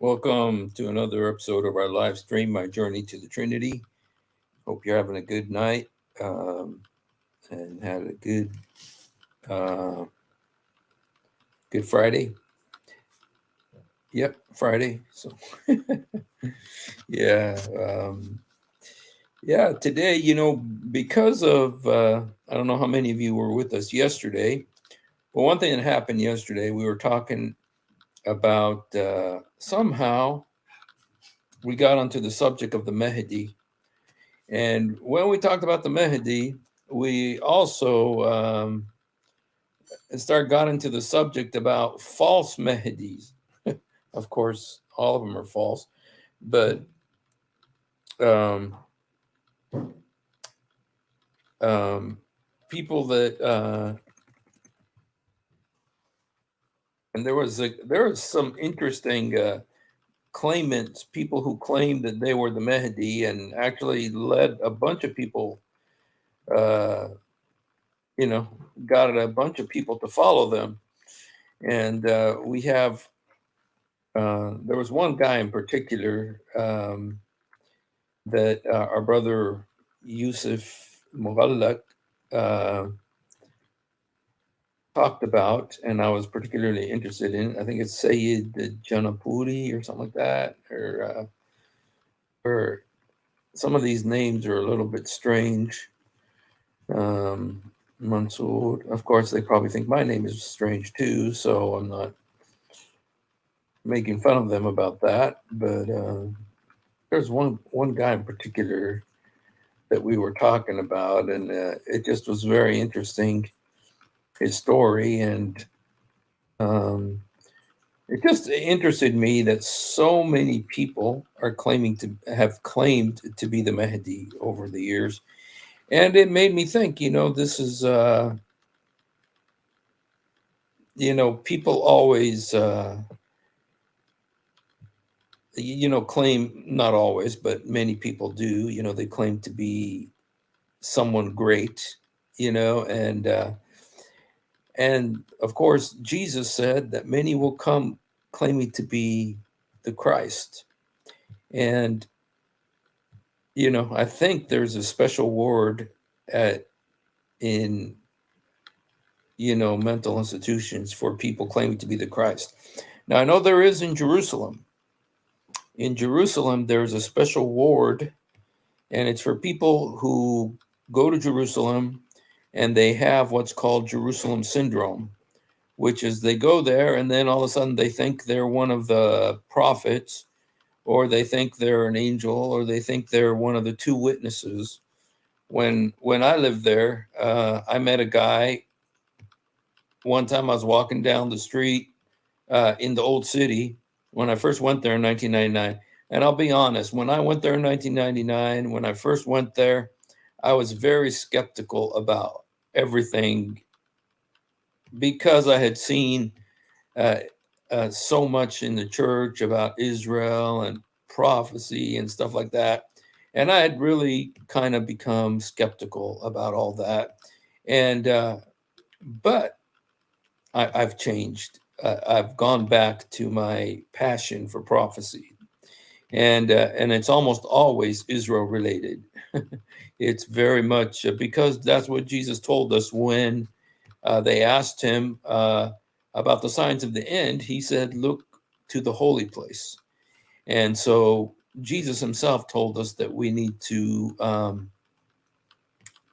Welcome to another episode of our live stream, My Journey to the Trinity. Hope you're having a good night um, and had a uh, good Friday. Yep, Friday. So yeah, yeah. Today, because of I don't know how many of you were with us yesterday, but one thing that happened yesterday, we were talking about somehow we got onto the subject of the Mahdi. And when we talked about the Mahdi, we also got into the subject about false Mahdis. Of course, all of them are false, but um, um, people that and there was some interesting claimants, people who claimed that they were the Mahdi and actually led a bunch of people. Uh, you know, got a bunch of people to follow them, and we have there was one guy in particular that our brother Yusuf Mughallaq uh, talked about, and I was particularly interested in. I think it's Sayyid Janapuri or something like that, or some of these names are a little bit strange. Um, Mansour, of course, they probably think my name is strange too, so I'm not making fun of them about that. But there's one guy in particular that we were talking about, and it just was very interesting, his story, and um, it just interested me that so many people are claiming to have claimed to be the Mahdi over the years, and it made me think. This is people always claim, not always, but many people do. They claim to be someone great, and of course, Jesus said that many will come claiming to be the Christ. And, I think there's a special ward at in, mental institutions for people claiming to be the Christ. Now, I know there is in Jerusalem. In Jerusalem, there's a special ward, and it's for people who go to Jerusalem and they have what's called Jerusalem syndrome, which is they go there and then all of a sudden they think they're one of the prophets, or they think they're an angel, or they think they're one of the two witnesses. When I lived there, I met a guy one time. I was walking down the street in the old city when I first went there in 1999. And I'll be honest, when I went there in 1999, when I first went there, I was very skeptical about everything because I had seen uh, so much in the church about Israel and prophecy and stuff like that. And I had really kind of become skeptical about all that. And, but I've changed. I've gone back to my passion for prophecy. And it's almost always Israel related. It's very much because that's what Jesus told us when they asked him about the signs of the end. He said, "Look to the holy place." And so Jesus himself told us that we need to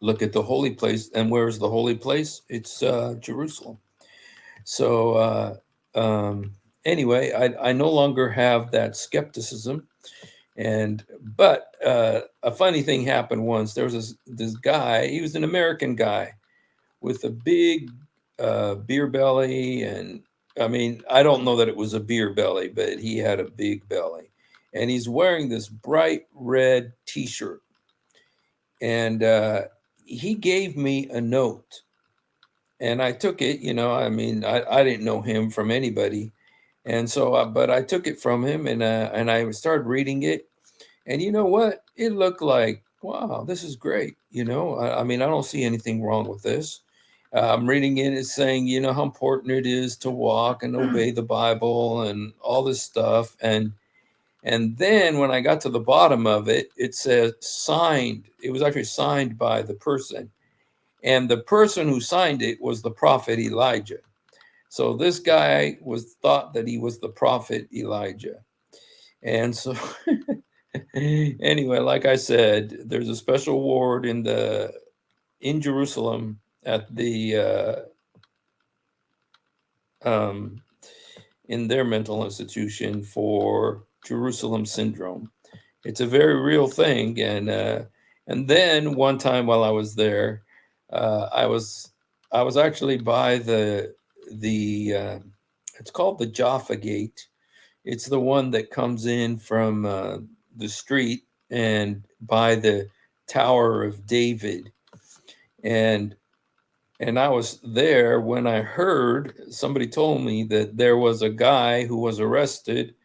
look at the holy place. And where's the holy place? It's Jerusalem. So anyway, I no longer have that skepticism. And but a funny thing happened once. There was this guy. He was an American guy with a big beer belly, and I mean, I don't know that it was a beer belly, but he had a big belly, and he's wearing this bright red T-shirt, and he gave me a note, and I took it. I mean, I didn't know him from anybody, and so but I took it from him, and I started reading it, and you know what? It looked like, wow, this is great. I mean, I don't see anything wrong with this. I'm reading it, it's saying, you know, how important it is to walk and obey the Bible and all this stuff. And then when I got to the bottom of it, it says signed. It was actually signed by the person. And the person who signed it was the prophet Elijah. So this guy was thought that he was the prophet Elijah. And so anyway, like I said, there's a special ward in Jerusalem at the in their mental institution for Jerusalem syndrome. It's a very real thing. And then one time while I was there, I was actually by the it's called the Jaffa Gate. It's the one that comes in from the street and by the Tower of David. And I was there when I heard somebody told me that there was a guy who was arrested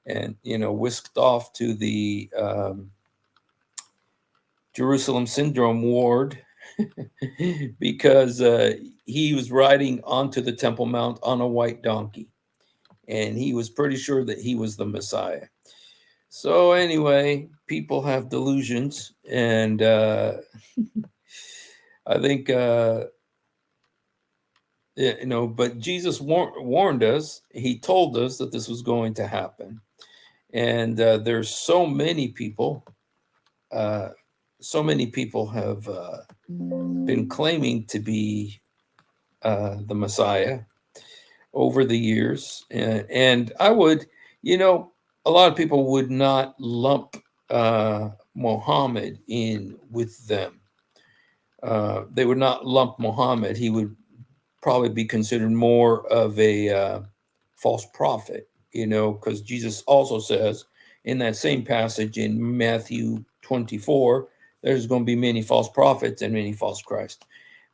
and, you know, whisked off to the Jerusalem Syndrome ward because he was riding onto the Temple Mount on a white donkey. And he was pretty sure that he was the Messiah. So anyway, people have delusions. And I think... you know, but Jesus warned us. He told us that this was going to happen. And there's so many people have been claiming to be the Messiah over the years. And I would, you know, a lot of people would not lump Muhammad in with them. They would not lump Muhammad. He would probably be considered more of a false prophet, you know, because Jesus also says in that same passage in Matthew 24, there's going to be many false prophets and many false Christ.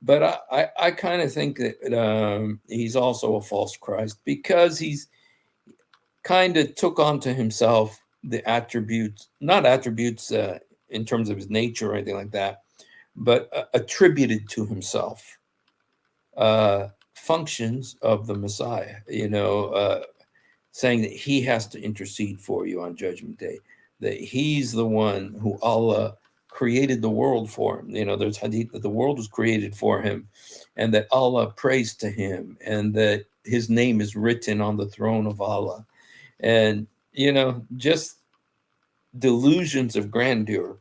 But I kind of think that he's also a false Christ because he's kind of took onto himself the attributes, not attributes in terms of his nature or anything like that, but attributed to himself functions of the Messiah, you know, saying that he has to intercede for you on Judgment Day, that he's the one who Allah created the world for him. You know, there's hadith that the world was created for him and that Allah prays to him and that his name is written on the throne of Allah. And, you know, just delusions of grandeur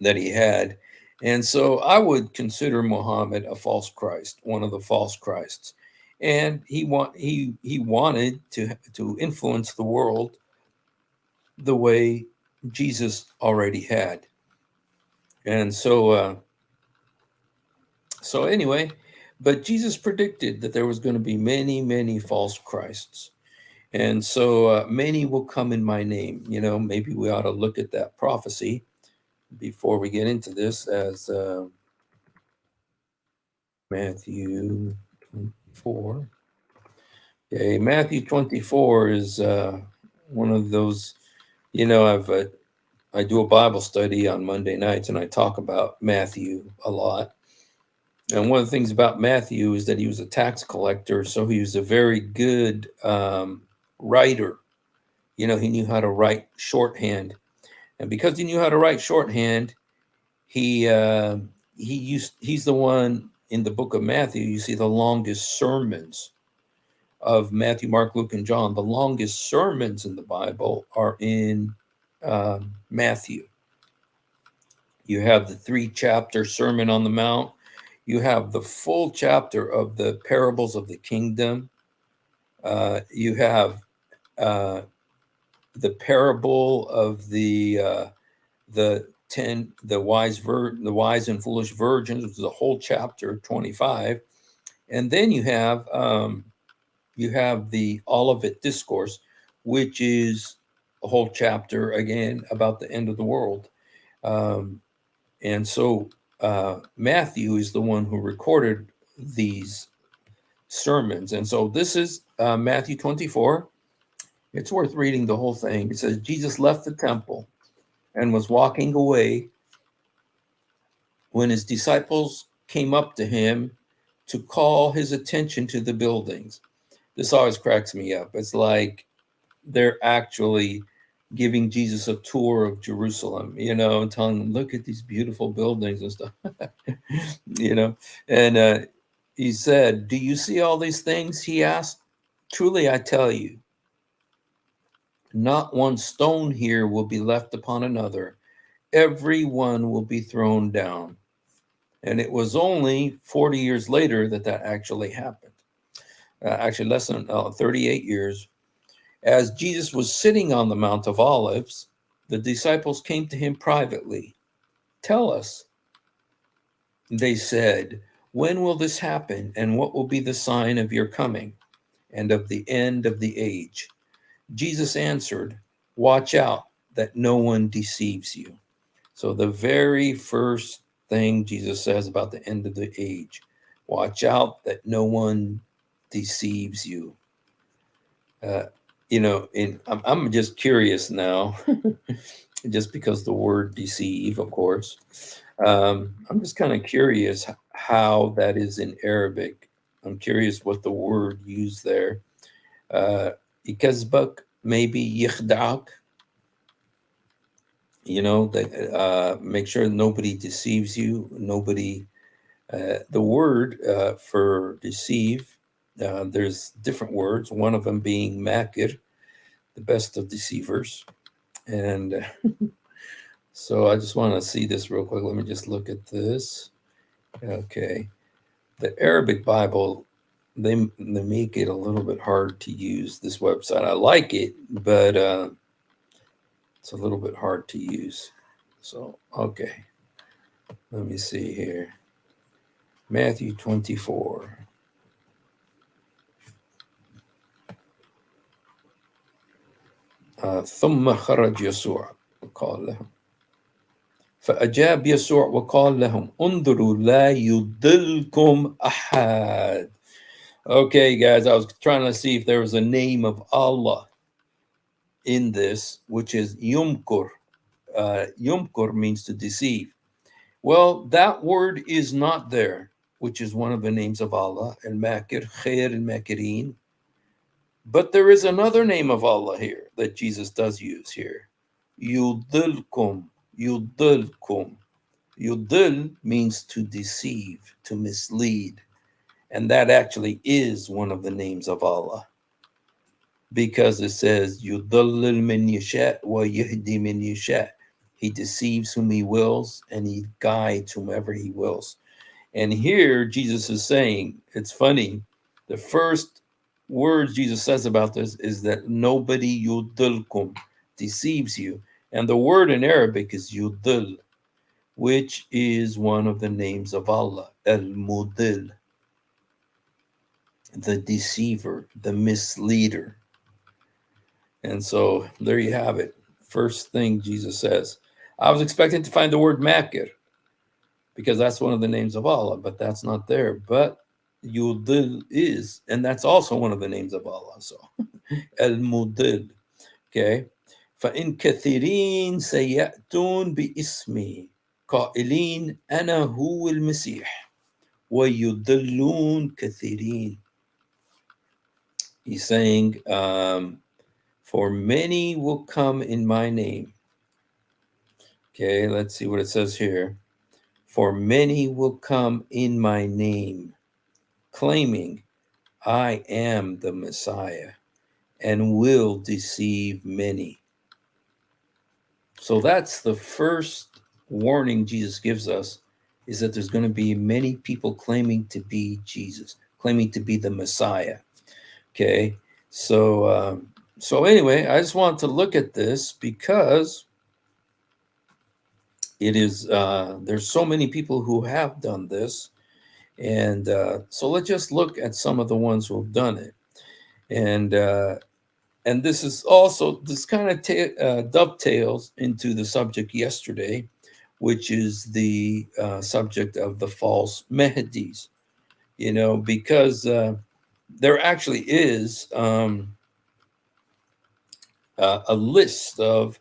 that he had. And so I would consider Muhammad a false Christ, one of the false Christs. And he wanted to influence the world the way Jesus already had. And so anyway, but Jesus predicted that there was going to be many, many false Christs. And so many will come in my name. You know, maybe we ought to look at that prophecy before we get into this as Matthew 24. Okay, Matthew 24 is one of those, you know, I do a Bible study on Monday nights and I talk about Matthew a lot. And one of the things about Matthew is that he was a tax collector, so he was a very good writer. You know, he knew how to write shorthand. And because he knew how to write shorthand, he's the one in the book of Matthew. You see the longest sermons of Matthew, Mark, Luke, and John. The longest sermons in the Bible are in Matthew. You have the 3-chapter Sermon on the Mount. You have the full chapter of the parables of the kingdom. You have the parable of the wise and foolish virgins, which is a whole chapter 25, and then you have the Olivet Discourse, which is a whole chapter again about the end of the world, and so Matthew is the one who recorded these sermons, and so this is Matthew 24. It's worth reading the whole thing. It says, Jesus left the temple and was walking away when his disciples came up to him to call his attention to the buildings. This always cracks me up. It's like they're actually giving Jesus a tour of Jerusalem, and telling him, look at these beautiful buildings and stuff, And he said, do you see all these things? He asked. Truly, I tell you, not one stone here will be left upon another. Every one will be thrown down. And it was only 40 years later that actually happened. Actually, less than 38 years. As Jesus was sitting on the Mount of Olives, the disciples came to him privately. Tell us, they said, when will this happen, and what will be the sign of your coming and of the end of the age? Jesus answered, watch out that no one deceives you. So the very first thing Jesus says about the end of the age, watch out that no one deceives you. I'm just curious now, just because the word deceive, of course. I'm just kind of curious how that is in Arabic. I'm curious what the word used there. Ikazbak, maybe yikhda'ak. Make sure nobody deceives you. The word for deceive, there's different words, one of them being makir, the best of deceivers. And so I just want to see this real quick. Let me just look at this. Okay. The Arabic Bible, they make it a little bit hard to use, this website. I like it, but it's a little bit hard to use. So, okay. Let me see here. Matthew 24. ثم خرج يسوع وقال لهم فأجاب يسوع وقال لهم انظروا لا يضلكم أحد. Okay, guys, I was trying to see if there was a name of Allah in this, which is Yumkur. Yumkur means to deceive. Well, that word is not there, which is one of the names of Allah, Al-Makir, Khair al-Makirin. But there is another name of Allah here that Jesus does use here. Yudilkum, Yudilkum. Yudil means to deceive, to mislead. And that actually is one of the names of Allah. Because it says, Yudillil min yasha wa yahdi min yasha. He deceives whom he wills, and he guides whomever he wills. And here Jesus is saying, it's funny, the first words Jesus says about this is that nobody yudilkum, deceives you. And the word in Arabic is yudil, which is one of the names of Allah, al-mudil, the deceiver, the misleader. And so there you have it. First thing Jesus says. I was expecting to find the word makir, because that's one of the names of Allah, but that's not there. But Yudil is, and that's also one of the names of Allah. So Al-Mudil. Okay. فَإِن كَثِيرِينَ سَيَأْتُونَ بِإِسْمِي قَائِلِينَ أَنَا هُوَ الْمَسِيحُ وَيُضِلُّونَ كَثِيرِينَ. He's saying, for many will come in my name. Okay, let's see what it says here. For many will come in my name, claiming I am the Messiah, and will deceive many. So that's the first warning Jesus gives us, is that there's going to be many people claiming to be Jesus, claiming to be the Messiah. Okay, so anyway, I just want to look at this because it is there's so many people who have done this, and so let's just look at some of the ones who have done it, and this is also, this kind of dovetails into the subject yesterday, which is the subject of the false Mahdis, because there actually is a list of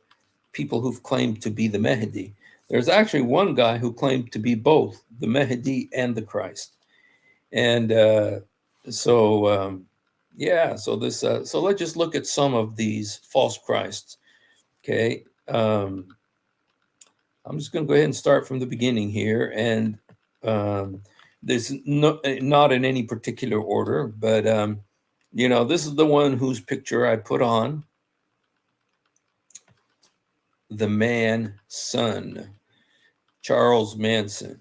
people who've claimed to be the Mahdi. There's actually one guy who claimed to be both the Mahdi and the Christ. And yeah, so this so let's just look at some of these false Christs. Okay. I'm just going to go ahead and start from the beginning here, and there's not in any particular order, but this is the one whose picture I put on, the Manson, Charles Manson.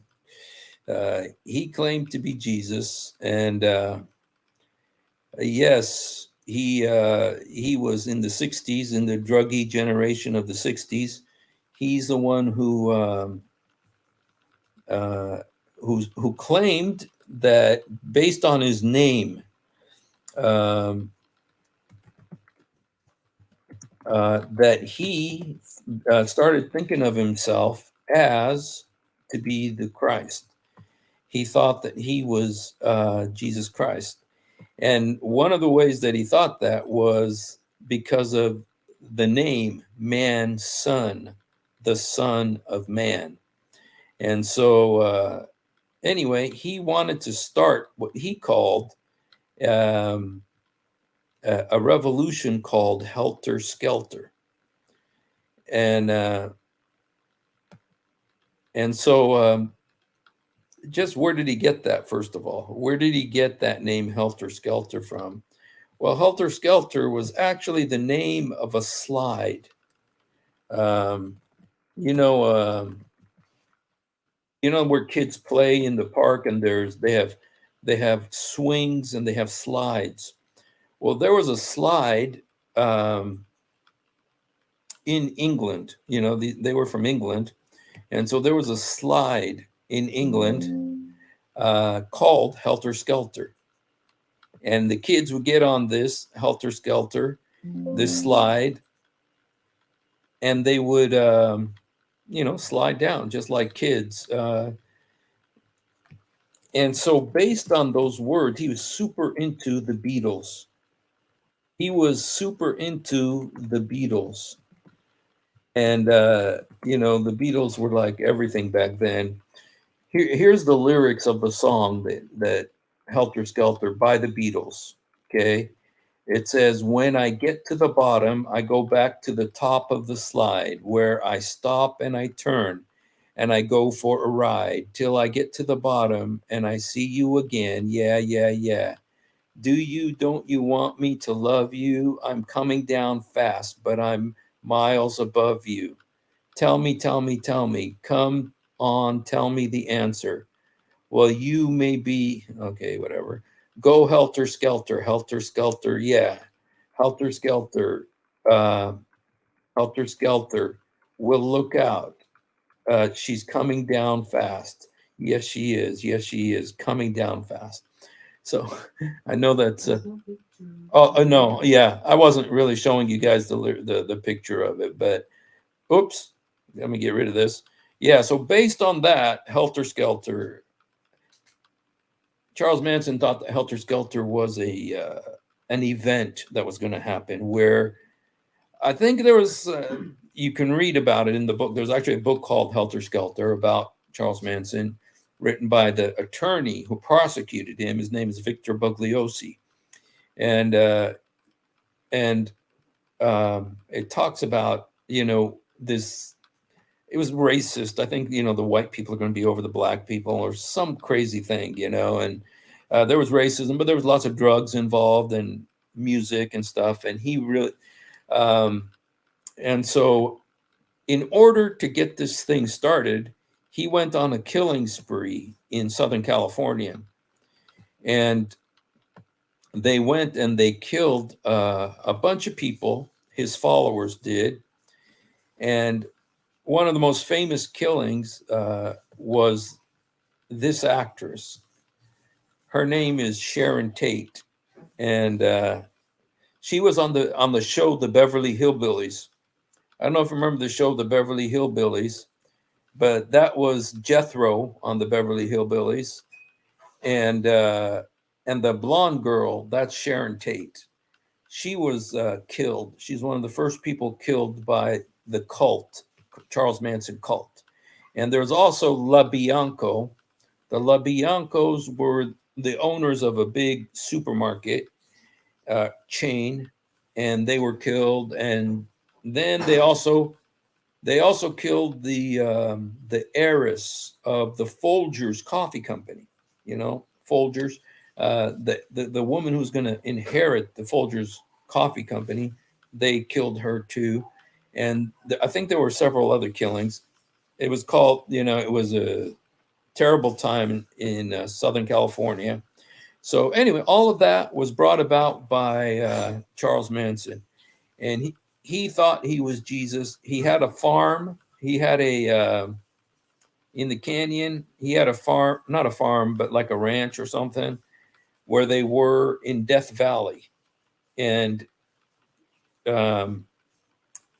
He claimed to be Jesus, and yes, he was in the '60s, in the druggy generation of the '60s. He's the one who claimed that, based on his name, that he started thinking of himself as to be the Christ. He thought that he was Jesus Christ. And one of the ways that he thought that was because of the name Man Son, the Son of Man. And so anyway, he wanted to start what he called a revolution called Helter Skelter. And so just where did he get that, first of all? Where did he get that name Helter Skelter from? Well, Helter Skelter was actually the name of a slide. You know where kids play in the park, and they have swings and they have slides. Well, there was a slide in England. They were from England, and so there was a slide in England called Helter Skelter. And the kids would get on this Helter Skelter, this slide, and they would, slide down just like kids. And so, based on those words, he was super into the Beatles. He was super into the Beatles. And, the Beatles were like everything back then. Here's the lyrics of the song that Helter Skelter by the Beatles. Okay. It says, when I get to the bottom, I go back to the top of the slide where I stop and I turn and I go for a ride till I get to the bottom and I see you again. Yeah, yeah, yeah. Don't you want me to love you? I'm coming down fast, but I'm miles above you. Tell me, tell me, tell me. Come on, tell me the answer. Well, you may be, okay, whatever. Go helter skelter, yeah. Helter skelter, uh, helter skelter. We'll look out. She's coming down fast. Yes, she is. Yes, she is coming down fast. So I know that's. No, yeah, I wasn't really showing you guys the picture of it, but oops, let me get rid of this. Yeah, so based on that, Helter Skelter, Charles Manson thought that Helter Skelter was an event that was going to happen, where I think there was, you can read about it in the book. There's actually a book called Helter Skelter about Charles Manson, written by the attorney who prosecuted him. His name is Victor Bugliosi. And it talks about, this, it was racist. I think, the white people are going to be over the black people or some crazy thing, and there was racism, but there was lots of drugs involved and music and stuff. And he really, and so in order to get this thing started, he went on a killing spree in Southern California. And they went and they killed a bunch of people. His followers did. And one of the most famous killings was this actress. Her name is Sharon Tate, and she was on the show The Beverly Hillbillies. I don't know if you remember the show The Beverly Hillbillies, but that was Jethro on The Beverly Hillbillies, and the blonde girl, that's Sharon Tate. She was killed. She's one of the first people killed by the cult, Charles Manson cult. And there's also LaBianco. The LaBiancos were the owners of a big supermarket chain, and they were killed. And then they also killed the heiress of the Folgers Coffee Company. Folgers, the woman who's going to inherit the Folgers Coffee Company. They killed her too, and I think there were several other killings. It was called, it was a terrible time in Southern California. So anyway, all of that was brought about by Charles Manson, and he thought he was Jesus. He had a farm. He had in the canyon. He had a farm, not a farm, but like a ranch or something, where they were in Death Valley, and it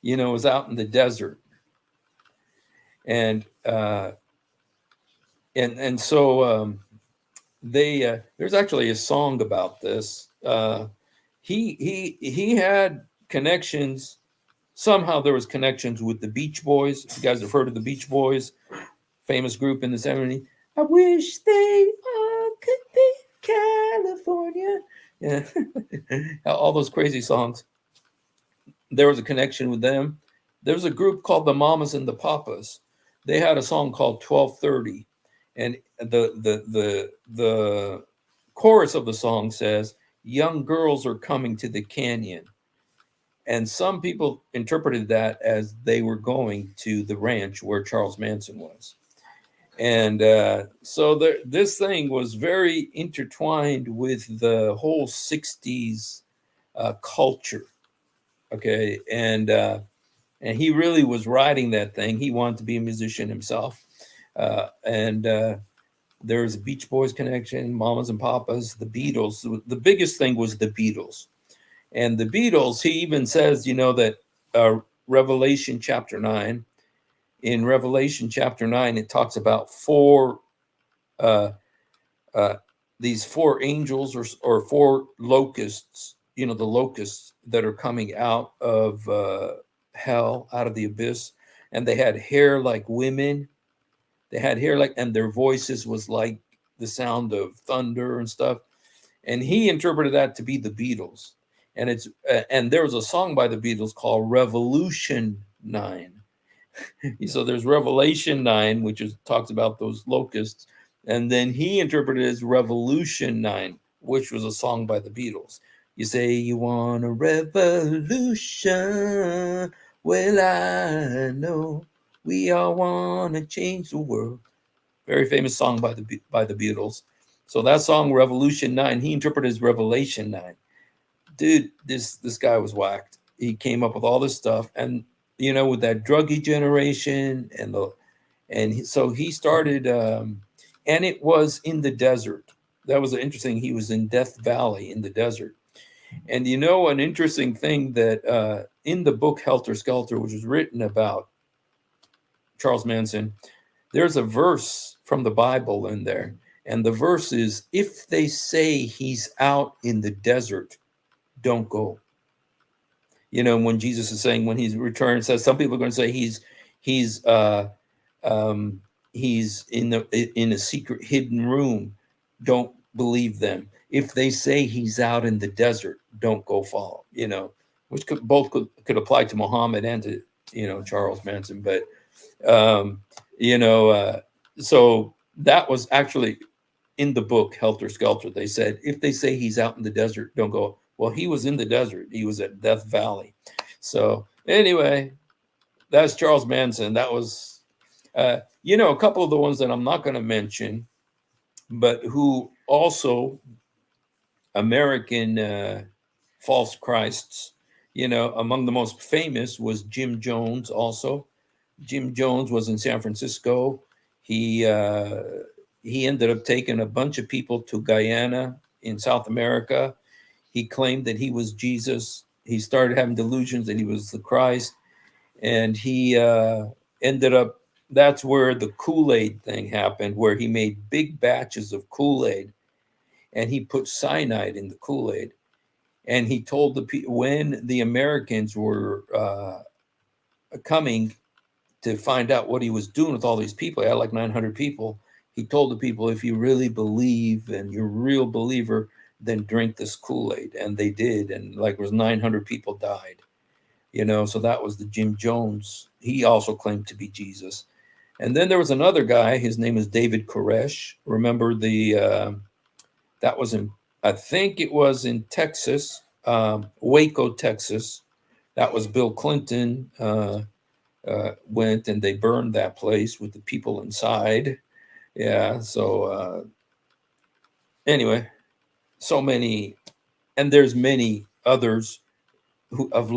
was out in the desert, and so they there's actually a song about this. He had connections. Somehow there was connections with the Beach Boys. If you guys have heard of the Beach Boys, famous group in the 70s. I wish they all could be California. Yeah. All those crazy songs. There was a connection with them. There was a group called the Mamas and the Papas. They had a song called 1230. And the chorus of the song says, young girls are coming to the canyon. And some people interpreted that as they were going to the ranch where Charles Manson was. And so this thing was very intertwined with the whole 60s culture. Okay. And he really was riding that thing. He wanted to be a musician himself. And there's a Beach Boys connection, Mamas and Papas, the Beatles. The biggest thing was the Beatles. And the Beatles, he even says, that Revelation chapter 9, in Revelation chapter 9, it talks about these four angels or four locusts, the locusts that are coming out of hell, out of the abyss. And they had hair like women. They had hair and their voices was like the sound of thunder and stuff. And he interpreted that to be the Beatles. And and there was a song by the Beatles called Revolution 9. So there's Revelation 9, which talks about those locusts. And then he interpreted it as Revolution 9, which was a song by the Beatles. You say you want a revolution. Well, I know we all want to change the world. Very famous song by the Beatles. So that song, Revolution 9, he interpreted as Revelation 9. Dude, this guy was whacked. He came up with all this stuff, and with that druggy generation, so he started, and it was in the desert. That was interesting. He was in Death Valley in the desert, and an interesting thing that in the book Helter Skelter, which was written about Charles Manson, there's a verse from the Bible in there, and the verse is, "If they say he's out in the desert, don't go." When Jesus is saying when he's returned, says some people are going to say he's in a secret hidden room. Don't believe them. If they say he's out in the desert, don't go follow. Which could apply to Muhammad and to Charles Manson. But so that was actually in the book Helter Skelter. They said if they say he's out in the desert, don't go. Well, he was in the desert. He was at Death Valley. So anyway, that's Charles Manson. That was, a couple of the ones that I'm not going to mention, but who also American false Christs. Among the most famous was Jim Jones. Also, Jim Jones was in San Francisco. He ended up taking a bunch of people to Guyana in South America. He claimed that he was Jesus. He started having delusions that he was the Christ. And he ended up, that's where the Kool-Aid thing happened, where he made big batches of Kool-Aid and he put cyanide in the Kool-Aid. And he told the people, when the Americans were coming to find out what he was doing with all these people, he had like 900 people, he told the people, if you really believe and you're a real believer, then drink this Kool-Aid. And they did. And like it was 900 people died, so that was the Jim Jones. He also claimed to be Jesus. And then there was another guy, his name is David Koresh. Remember that was I think it was in Texas, Waco, Texas. That was Bill Clinton went and they burned that place with the people inside. Yeah. So anyway, so many, and there's many others who of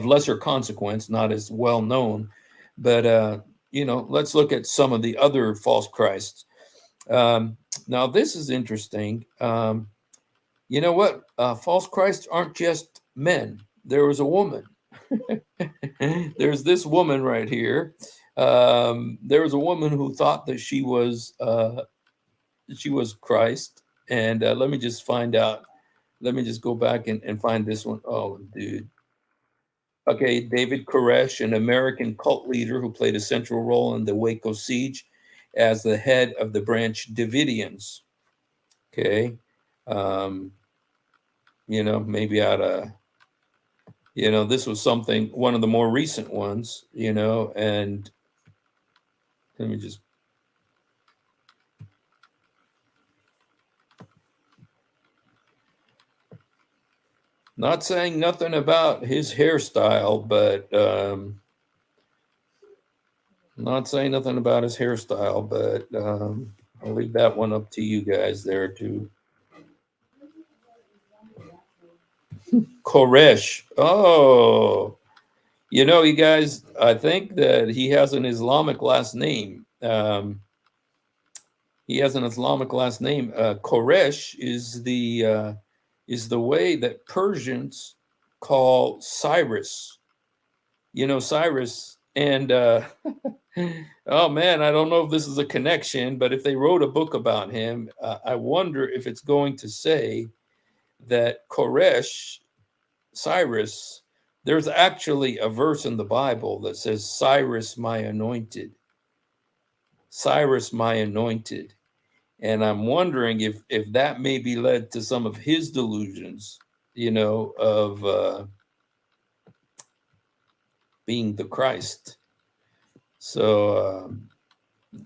lesser consequence, not as well known, but let's look at some of the other false Christs. Now this is interesting. You know what? False Christs aren't just men. There was a woman. There's this woman right here. There was a woman who thought that she was Christ. And let me just find out. Let me just go back and find this one. Oh, dude. Okay, David Koresh, an American cult leader who played a central role in the Waco siege as the head of the branch Davidians. Okay. Maybe out of, this was one of the more recent ones, and let me just. Not saying nothing about his hairstyle, but I'll leave that one up to you guys there too. Koresh. Oh, you guys, I think that he has an Islamic last name. Koresh is the way that Persians call Cyrus. Cyrus. And oh man, I don't know if this is a connection, but if they wrote a book about him, I wonder if it's going to say that Koresh, Cyrus, there's actually a verse in the Bible that says, Cyrus, my anointed. Cyrus, my anointed. And I'm wondering if that maybe led to some of his delusions, of being the Christ. So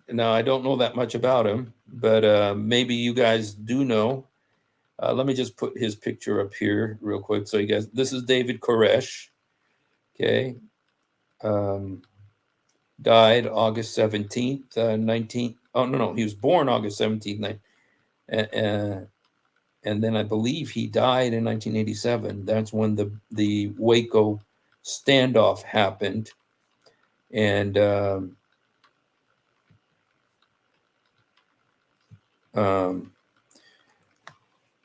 now I don't know that much about him, but maybe you guys do know. Let me just put his picture up here real quick. So you guys, this is David Koresh. Okay. Died August 17th, 19. Oh, no. He was born August 17th. And then I believe he died in 1987. That's when the Waco standoff happened. And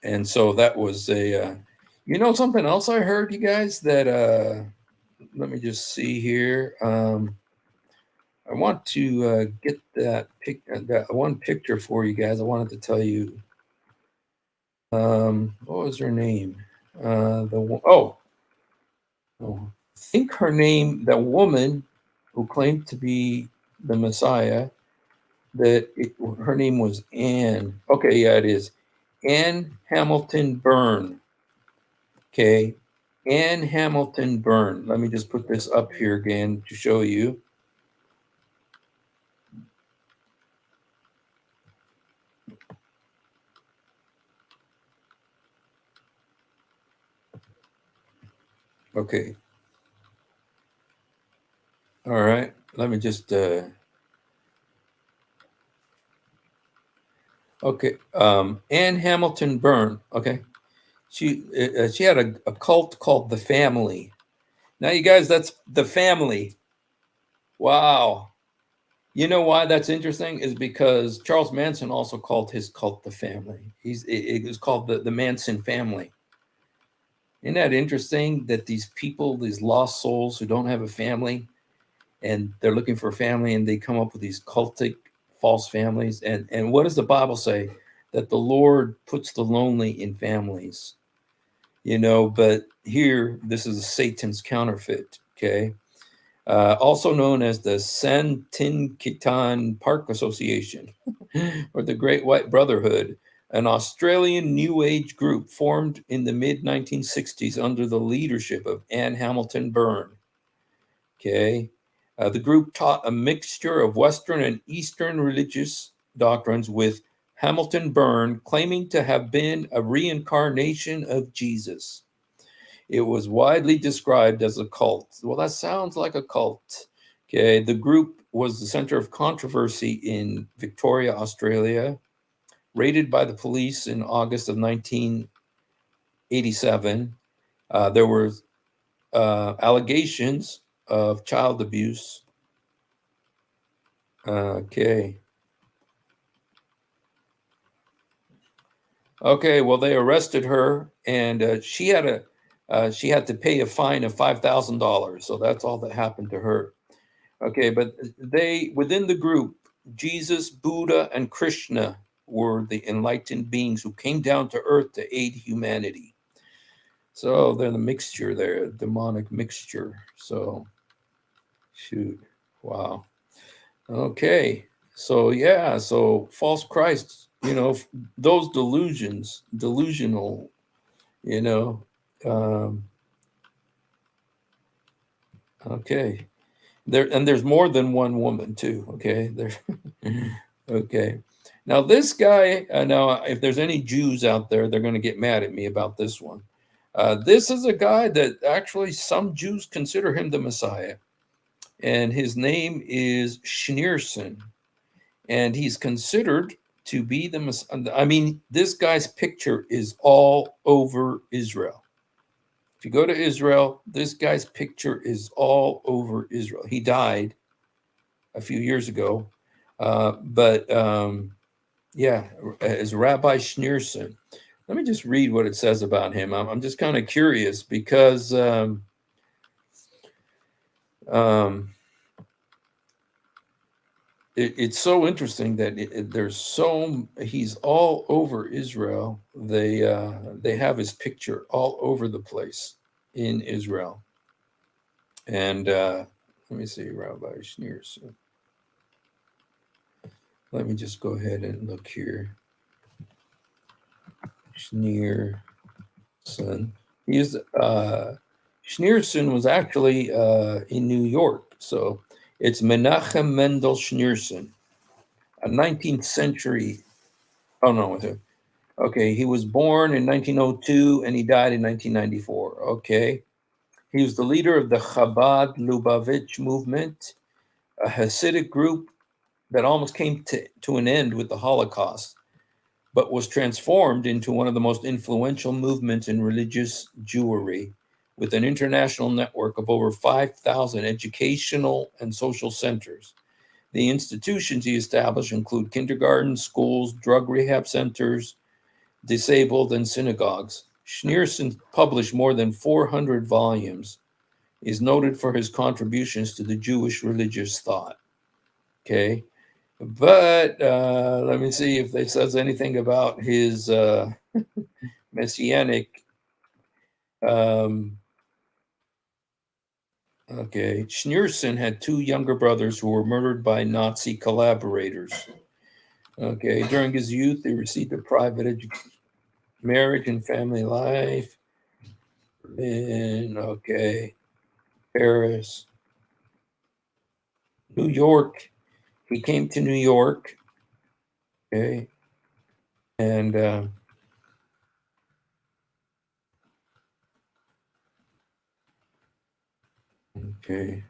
and so that was something else I heard, you guys, that let me just see here. I want to get that one picture for you guys. I wanted to tell you. What was her name? I think her name, the woman who claimed to be the Messiah, her name was Anne. Okay, yeah, it is. Anne Hamilton Byrne. Okay, Anne Hamilton Byrne. Let me just put this up here again to show you. Okay. All right. Let me just. Okay. Anne Hamilton Byrne. Okay. She had a cult called The Family. Now, you guys, that's The Family. Wow. You know why that's interesting is because Charles Manson also called his cult The Family. It was called the Manson Family. Isn't that interesting that these people, these lost souls who don't have a family, and they're looking for a family, and they come up with these cultic false families? And what does the Bible say? That the Lord puts the lonely in families. But here, this is Satan's counterfeit, okay? Also known as the Santinkitan Park Association. or the Great White Brotherhood, an Australian New Age group formed in the mid-1960s under the leadership of Anne Hamilton Byrne. Okay. The group taught a mixture of Western and Eastern religious doctrines, with Hamilton Byrne claiming to have been a reincarnation of Jesus. It was widely described as a cult. Well, that sounds like a cult. Okay. The group was the center of controversy in Victoria, Australia, raided by the police in August of 1987. There were allegations of child abuse. Okay. Okay, well, they arrested her, and she had to pay a fine of $5,000. So that's all that happened to her. Okay, but within the group, Jesus, Buddha, and Krishna were the enlightened beings who came down to earth to aid humanity. So they're the mixture there, a demonic mixture. So, shoot, wow. Okay, so yeah, so false Christ, those delusional, okay. There's more than one woman too. Okay, okay. Now this guy, now if there's any Jews out there, they're going to get mad at me about this one. This is a guy that actually some Jews consider him the Messiah, and his name is Schneerson, and he's considered to be the Messiah. I mean, this guy's picture is all over Israel. If you go to Israel, this guy's picture is all over Israel. He died a few years ago, but as Rabbi Schneerson. Let me just read what it says about him. I'm just kind of curious because it's so interesting that he's all over Israel. They have his picture all over the place in Israel. And let me see, Rabbi Schneerson. Let me just go ahead and look here. Schneerson. Schneerson was actually in New York. So it's Menachem Mendel Schneerson, a 19th century. Oh, no. Okay. He was born in 1902 and he died in 1994. Okay. He was the leader of the Chabad Lubavitch movement, a Hasidic group that almost came to an end with the Holocaust, but was transformed into one of the most influential movements in religious Jewry, with an international network of over 5,000 educational and social centers. The institutions he established include kindergartens, schools, drug rehab centers, disabled, and synagogues. Schneerson published more than 400 volumes. He is noted for his contributions to the Jewish religious thought. Okay. But let me see if it says anything about his messianic. Okay, Schneerson had two younger brothers who were murdered by Nazi collaborators. Okay, during his youth, he received a private education, marriage and family life. In Paris, New York. He came to New York. Okay, and okay,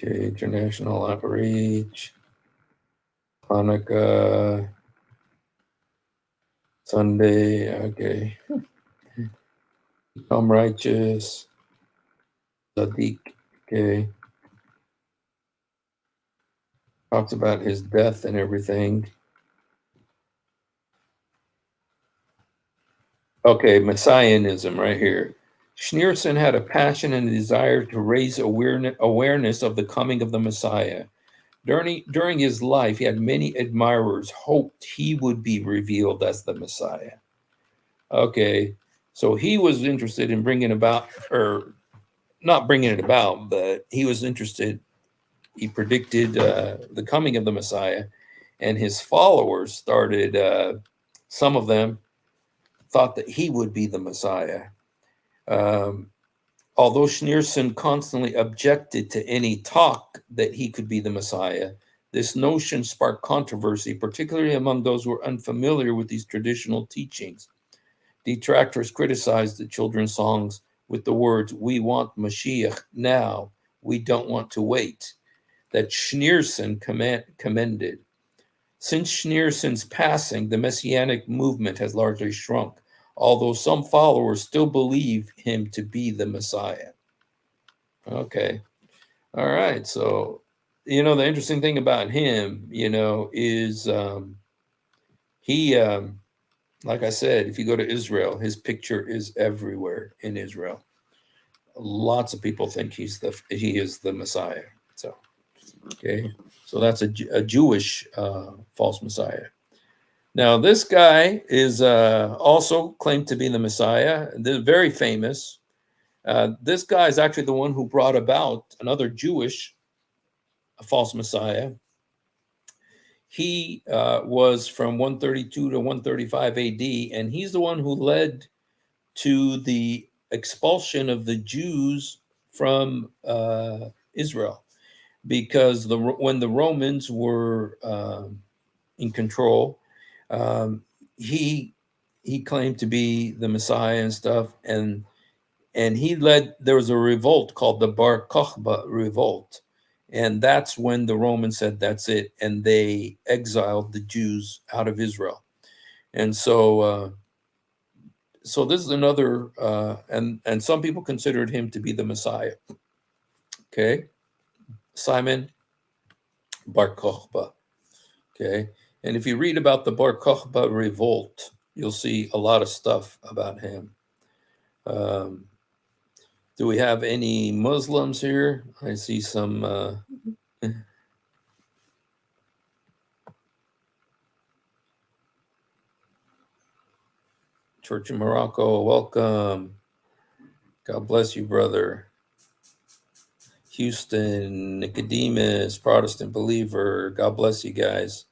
international outreach, Hanukkah, Sunday. Okay, become righteous, Sadiq. Okay, talks about his death and everything. Okay, Messianism right here. Schneerson had a passion and a desire to raise awareness of the coming of the Messiah. During his life, he had many admirers, hoped he would be revealed as the Messiah. Okay, so he was interested in bringing about, or not bringing it about, but he was interested he predicted the coming of the Messiah, and his followers started. Some of them thought that he would be the Messiah. Although Schneerson constantly objected to any talk that he could be the Messiah, this notion sparked controversy, particularly among those who were unfamiliar with these traditional teachings. Detractors criticized the children's songs with the words, "We want Mashiach now, we don't want to wait," that Schneerson commended. Since Schneerson's passing, the Messianic movement has largely shrunk, although some followers still believe him to be the Messiah. Okay. All right. So, the interesting thing about him, is he, like I said, if you go to Israel, his picture is everywhere in Israel. Lots of people think he is the Messiah. So, okay. So that's a Jewish false Messiah. Now, this guy is also claimed to be the Messiah. They're very famous. This guy is actually the one who brought about another Jewish false Messiah. He was from 132 to 135 AD, and he's the one who led to the expulsion of the Jews from Israel, because when the Romans were in control, he claimed to be the Messiah and stuff, and there was a revolt called the Bar Kokhba revolt, and that's when the Romans said that's it, and they exiled the Jews out of Israel. And so this is another, and some people considered him to be the Messiah. Okay, Simon Bar Kokhba. Okay, and if you read about the Bar Kokhba revolt, you'll see a lot of stuff about him. Do we have any Muslims here? I see some. Church of Morocco, welcome. God bless you, brother. Houston, Nicodemus, Protestant believer. God bless you guys.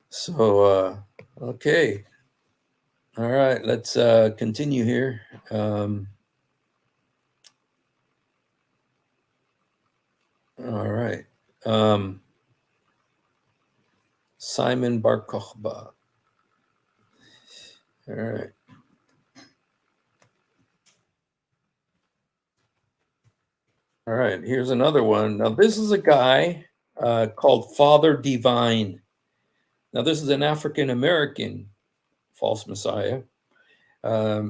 So, okay. All right, let's continue here. All right. Simon Bar Kokhba. All right. All right, here's another one. Now, this is a guy called Father Divine. Now, this is an African-American false Messiah.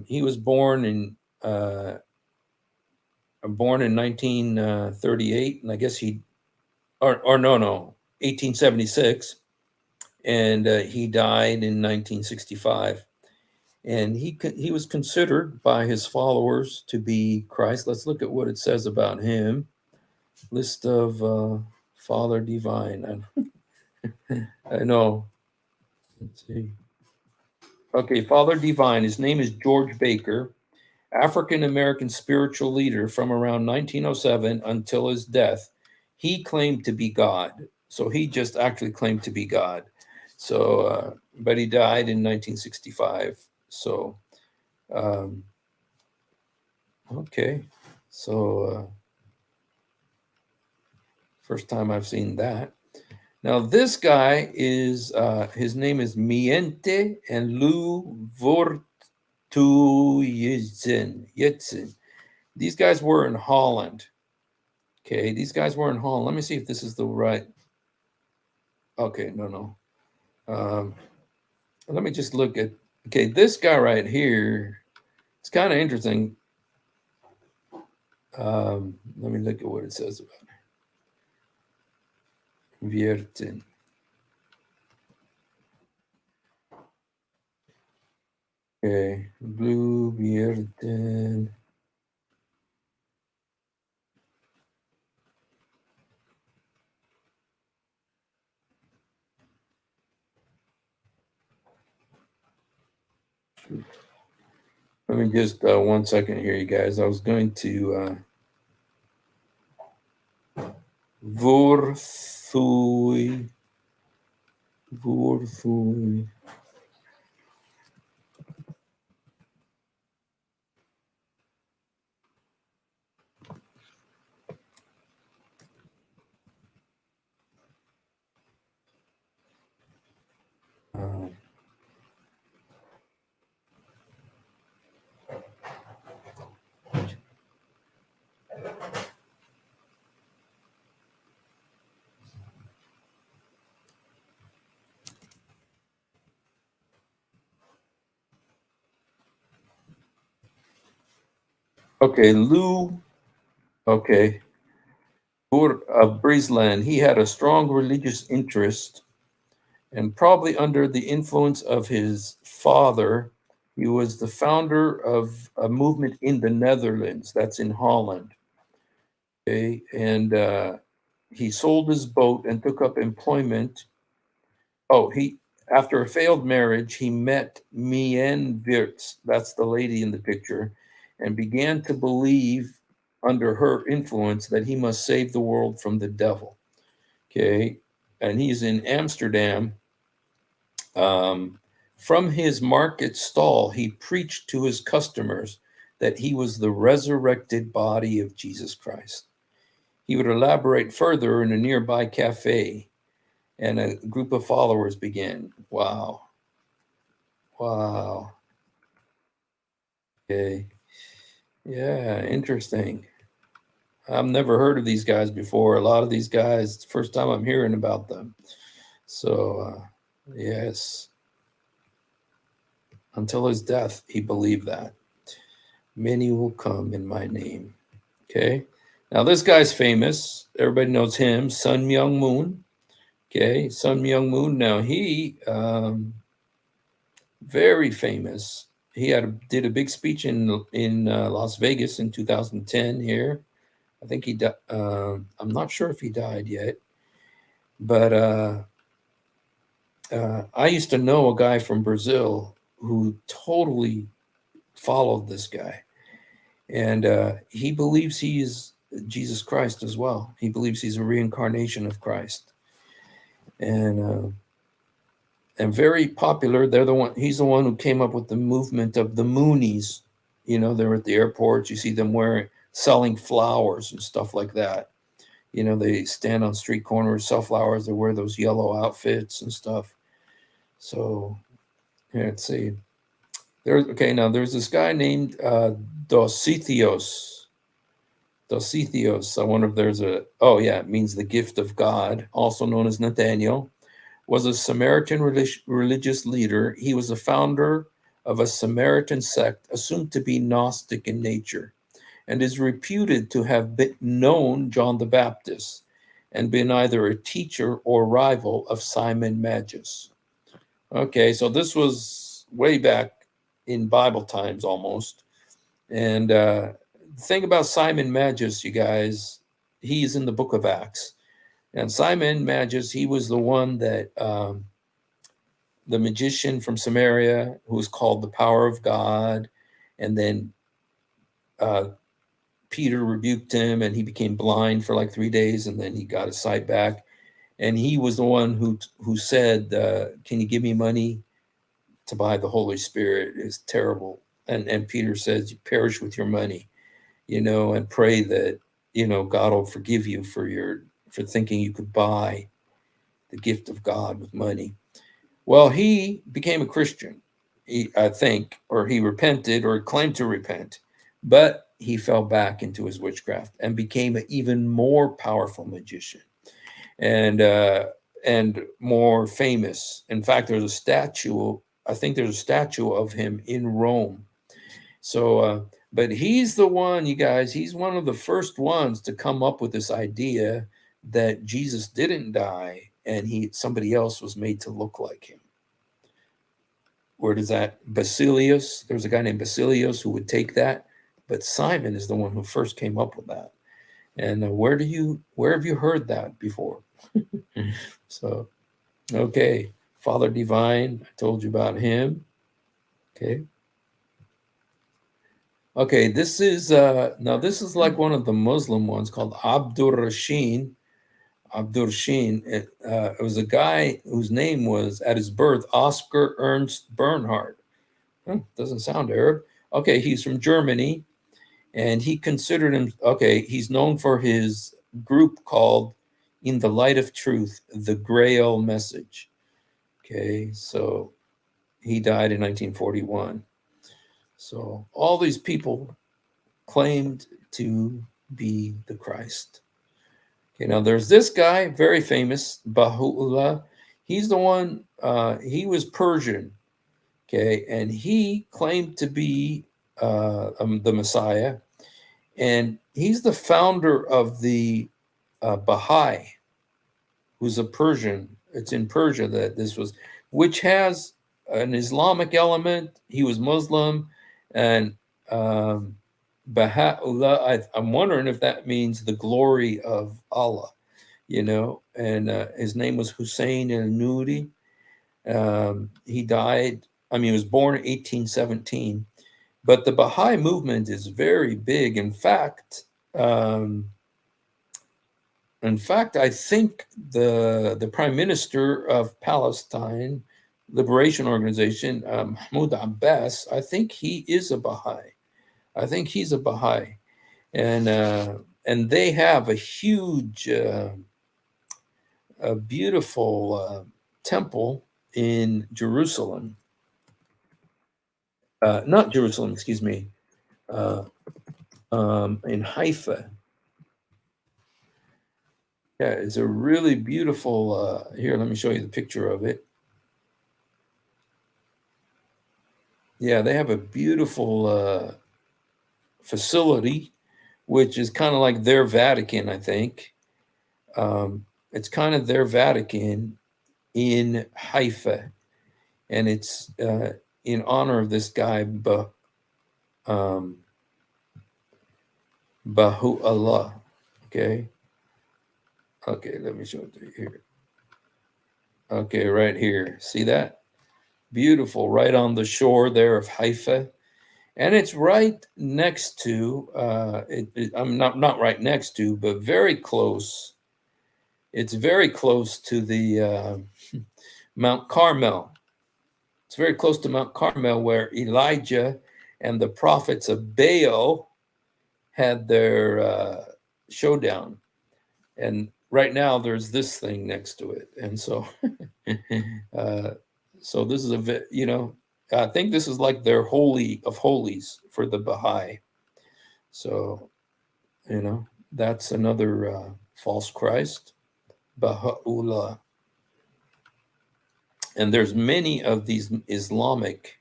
He was born in 1938, and I guess 1876, and he died in 1965. And he was considered by his followers to be Christ. Let's look at what it says about him. List of Father Divine. I know. Let's see. Okay, Father Divine. His name is George Baker, African-American spiritual leader from around 1907 until his death. He claimed to be God. So he just actually claimed to be God. So, but he died in 1965. So, okay. So, first time I've seen that. Now, this guy is, his name is Miente and Lou Vortuyitzen. These guys were in Holland. Okay, these guys were in Holland. Let me see if this is the right. Okay, no. Let me just look at, okay, this guy right here. It's kind of interesting. Let me look at what it says about Vierten. Okay, Blue Vierten. Let me just 1 second here, you guys. I was going to Vorthui. Vorthui. Okay, Lou. Okay, of Brisland. He had a strong religious interest, and probably under the influence of his father, he was the founder of a movement in the Netherlands. That's in Holland. Okay, and he sold his boat and took up employment. Oh, he after a failed marriage, he met Mien Wirtz, that's the lady in the picture, and began to believe under her influence that he must save the world from the devil. Okay, and he's in Amsterdam. From his market stall, he preached to his customers that he was the resurrected body of Jesus Christ. He would elaborate further in a nearby cafe, and a group of followers began. Wow. Wow. Okay. Yeah, interesting. I've never heard of these guys before. A lot of these guys, it's the first time I'm hearing about them. So, yes. Until his death, he believed that. Many will come in my name. Okay. Now, this guy's famous. Everybody knows him, Sun Myung Moon. Okay. Sun Myung Moon. Now, he, very famous. He did a big speech in Las Vegas in 2010 here. I think he died. I'm not sure if he died yet, but I used to know a guy from Brazil who totally followed this guy, and he believes he is Jesus Christ as well. He believes he's a reincarnation of Christ, and very popular. They're the one. He's the one who came up with the movement of the Moonies. You know, they're at the airports. You see them selling flowers and stuff like that. You know, they stand on street corners, sell flowers. They wear those yellow outfits and stuff. So, here, let's see. Now there's this guy named Dosithios. Dosithios. I wonder if there's it means the gift of God, also known as Nathaniel, was a Samaritan religious leader. He was the founder of a Samaritan sect assumed to be Gnostic in nature, and is reputed to have known John the Baptist and been either a teacher or rival of Simon Magus. Okay, so this was way back in Bible times almost. And the thing about Simon Magus, you guys, he's in the book of Acts. And Simon Magus, he was the one that the magician from Samaria who was called the power of God. And then Peter rebuked him and he became blind for like 3 days, and then he got his sight back. And he was the one who said, can you give me money to buy the Holy Spirit? It's terrible. And Peter says, you perish with your money, and pray that, God will forgive you for thinking you could buy the gift of God with money. Well, he became a Christian, I think, or he repented or claimed to repent, but he fell back into his witchcraft and became an even more powerful magician and more famous. In fact, there's a statue. I think there's a statue of him in Rome. So, but he's the one, you guys. He's one of the first ones to come up with this idea that Jesus didn't die and somebody else was made to look like him. Where does that Basilius? There's a guy named Basilius who would take that, but Simon is the one who first came up with that. And where have you heard that before? So, okay, Father Divine, I told you about him. Okay, this is now this is like one of the Muslim ones called Abdur Rashid. Abdursheen. It was a guy whose name was, at his birth, Oscar Ernst Bernhard. Doesn't sound Arab. Okay, he's from Germany, and he considered him, okay, he's known for his group called In the Light of Truth, the Grail Message. Okay, so he died in 1941. So all these people claimed to be the Christ. Okay, now there's this guy, very famous, Baha'u'llah. He's the one, he was Persian, okay, and he claimed to be the Messiah, and he's the founder of the Baha'i, who's a Persian. It's in Persia that this was, which has an Islamic element. He was Muslim, and Baha'u'llah, I'm wondering if that means the glory of Allah, and his name was Hussein al-Nuri. He died, he was born in 1817, but the Baha'i movement is very big. In fact, I think the Prime Minister of Palestine Liberation Organization, Mahmoud Abbas, I think he is a Baha'i. I think he's a Baha'i, and they have a huge, a beautiful temple in Jerusalem. Not Jerusalem, excuse me. In Haifa. Yeah, it's a really beautiful. Here, let me show you the picture of it. Yeah, they have a beautiful facility, which is kind of like their Vatican, I think. It's kind of their Vatican in Haifa, and it's in honor of this guy, Baha'u'llah. Okay, let me show it to you here. Okay, right here. See that? Beautiful, right on the shore there of Haifa. And it's right next to, I'm not right next to, but very close. It's very close to the Mount Carmel. It's very close to Mount Carmel, where Elijah and the prophets of Baal had their showdown. And right now there's this thing next to it. And so, so this is I think this is like their holy of holies for the Baha'i. So, that's another false Christ, Baha'u'llah. And there's many of these Islamic.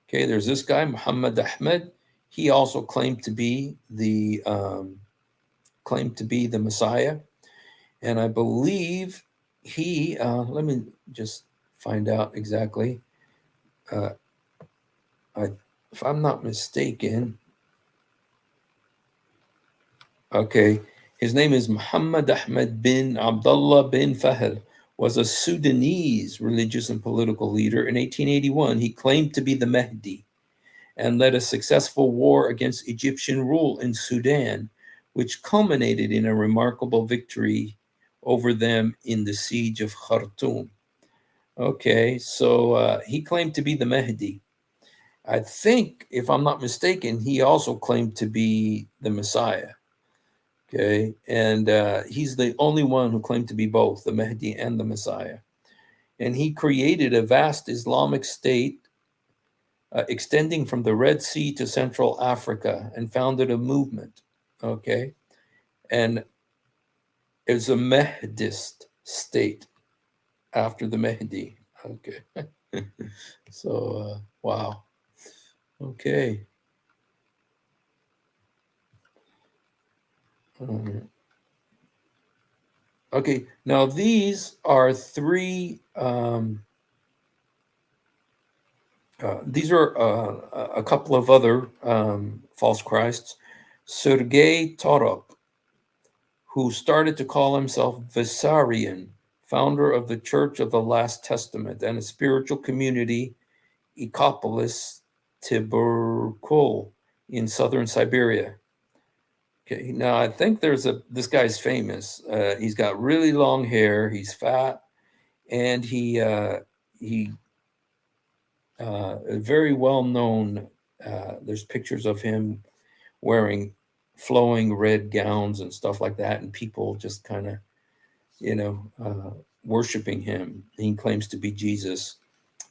Okay, there's this guy, Muhammad Ahmed. He also claimed to be the Messiah, and I believe he. Let me just find out exactly. If I'm not mistaken, okay, his name is Muhammad Ahmed bin Abdullah bin Fahel, was a Sudanese religious and political leader. In 1881, he claimed to be the Mahdi and led a successful war against Egyptian rule in Sudan, which culminated in a remarkable victory over them in the siege of Khartoum. Okay, so he claimed to be the Mahdi. I think, if I'm not mistaken, he also claimed to be the Messiah. Okay, and he's the only one who claimed to be both the Mahdi and the Messiah. And he created a vast Islamic state extending from the Red Sea to Central Africa and founded a movement. Okay, and it's a Mahdist state after the Mahdi. Okay, so wow. Okay. Okay, now these are three. These are a couple of other false Christs. Sergei Torok, who started to call himself Vissarion, founder of the Church of the Last Testament and a spiritual community, Ikopolis Tiburkul, in southern Siberia. Okay, now I think this guy's famous. He's got really long hair. He's fat, and he very well known. There's pictures of him wearing flowing red gowns and stuff like that, and people just kind of, worshiping him. He claims to be Jesus.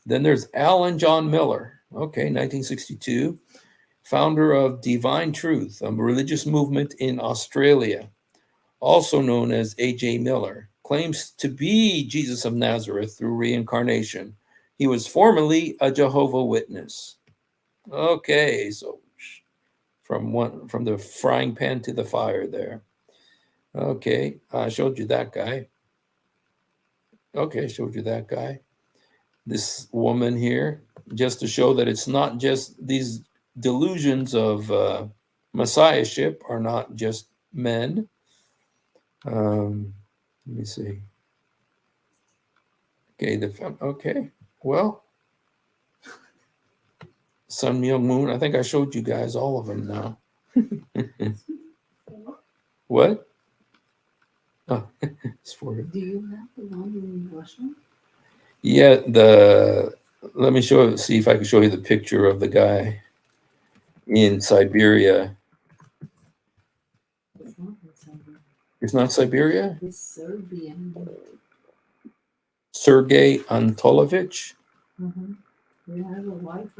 Then there's Alan John Miller. Okay, 1962, founder of Divine Truth, a religious movement in Australia, also known as A.J. Miller, claims to be Jesus of Nazareth through reincarnation. He was formerly a Jehovah's Witness. Okay, so from the frying pan to the fire there. Okay, I showed you that guy. Okay, I showed you that guy. This woman here, just to show that it's not just these delusions of messiahship are not just men. Let me see. Okay, well, Sun Myung Moon. I think I showed you guys all of them now. What? Oh, it's for it. Do you have the one in Russia? Yeah, let me see if I can show you the picture of the guy in Siberia. It's not in Siberia. It's not Siberia? It's Serbian. Sergei Antolovich? Mm-hmm. You have a wife?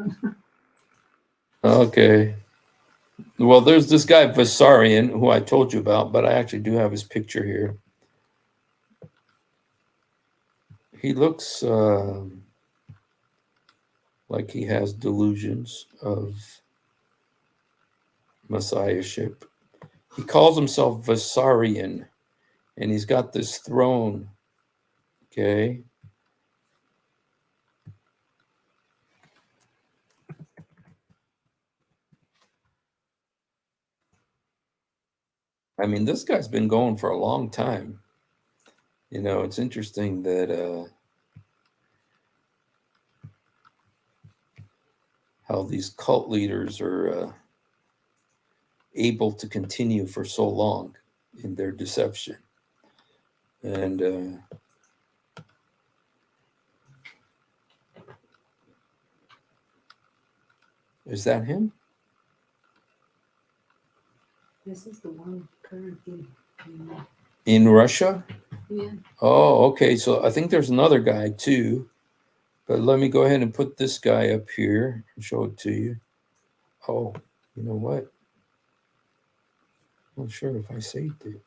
Okay. Well, there's this guy Vissarion, who I told you about, but I actually do have his picture here. He looks like he has delusions of messiahship. He calls himself Vissarion, and he's got this throne. Okay. I mean, this guy's been going for a long time. It's interesting that how these cult leaders are able to continue for so long in their deception. And is that him? This is the one currently in Russia? Yeah. Oh, okay. So I think there's another guy too. But let me go ahead and put this guy up here and show it to you. Oh, you know what? I'm not sure if I saved it.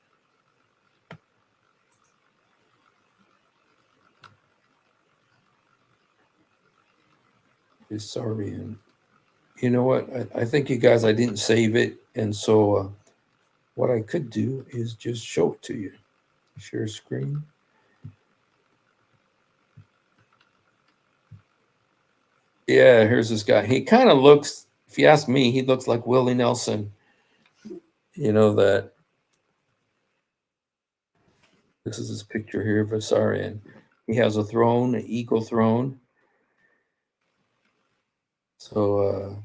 Sorry. And you know what? I think you guys, I didn't save it. And so what I could do is just show it to you. Share screen. Yeah, here's this guy. He kind of looks, if you ask me, he looks like Willie Nelson. You know that. This is his picture here of Vissarion. He has a throne, an eagle throne. So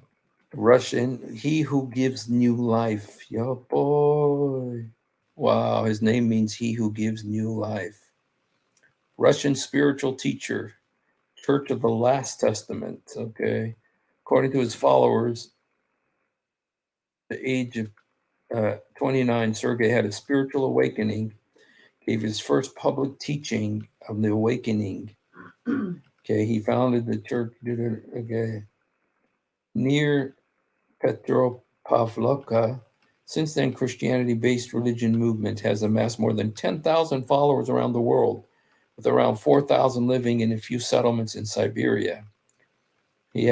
Russian, he who gives new life. Yo boy. Wow, his name means he who gives new life. Russian spiritual teacher, Church of the Last Testament. Okay. According to his followers, the age of 29, Sergei had a spiritual awakening, gave his first public teaching of the awakening. Okay, he founded the church near Petropavlovka. Since then, Christianity-based religion movement has amassed more than 10,000 followers around the world, with around 4,000 living in a few settlements in Siberia. He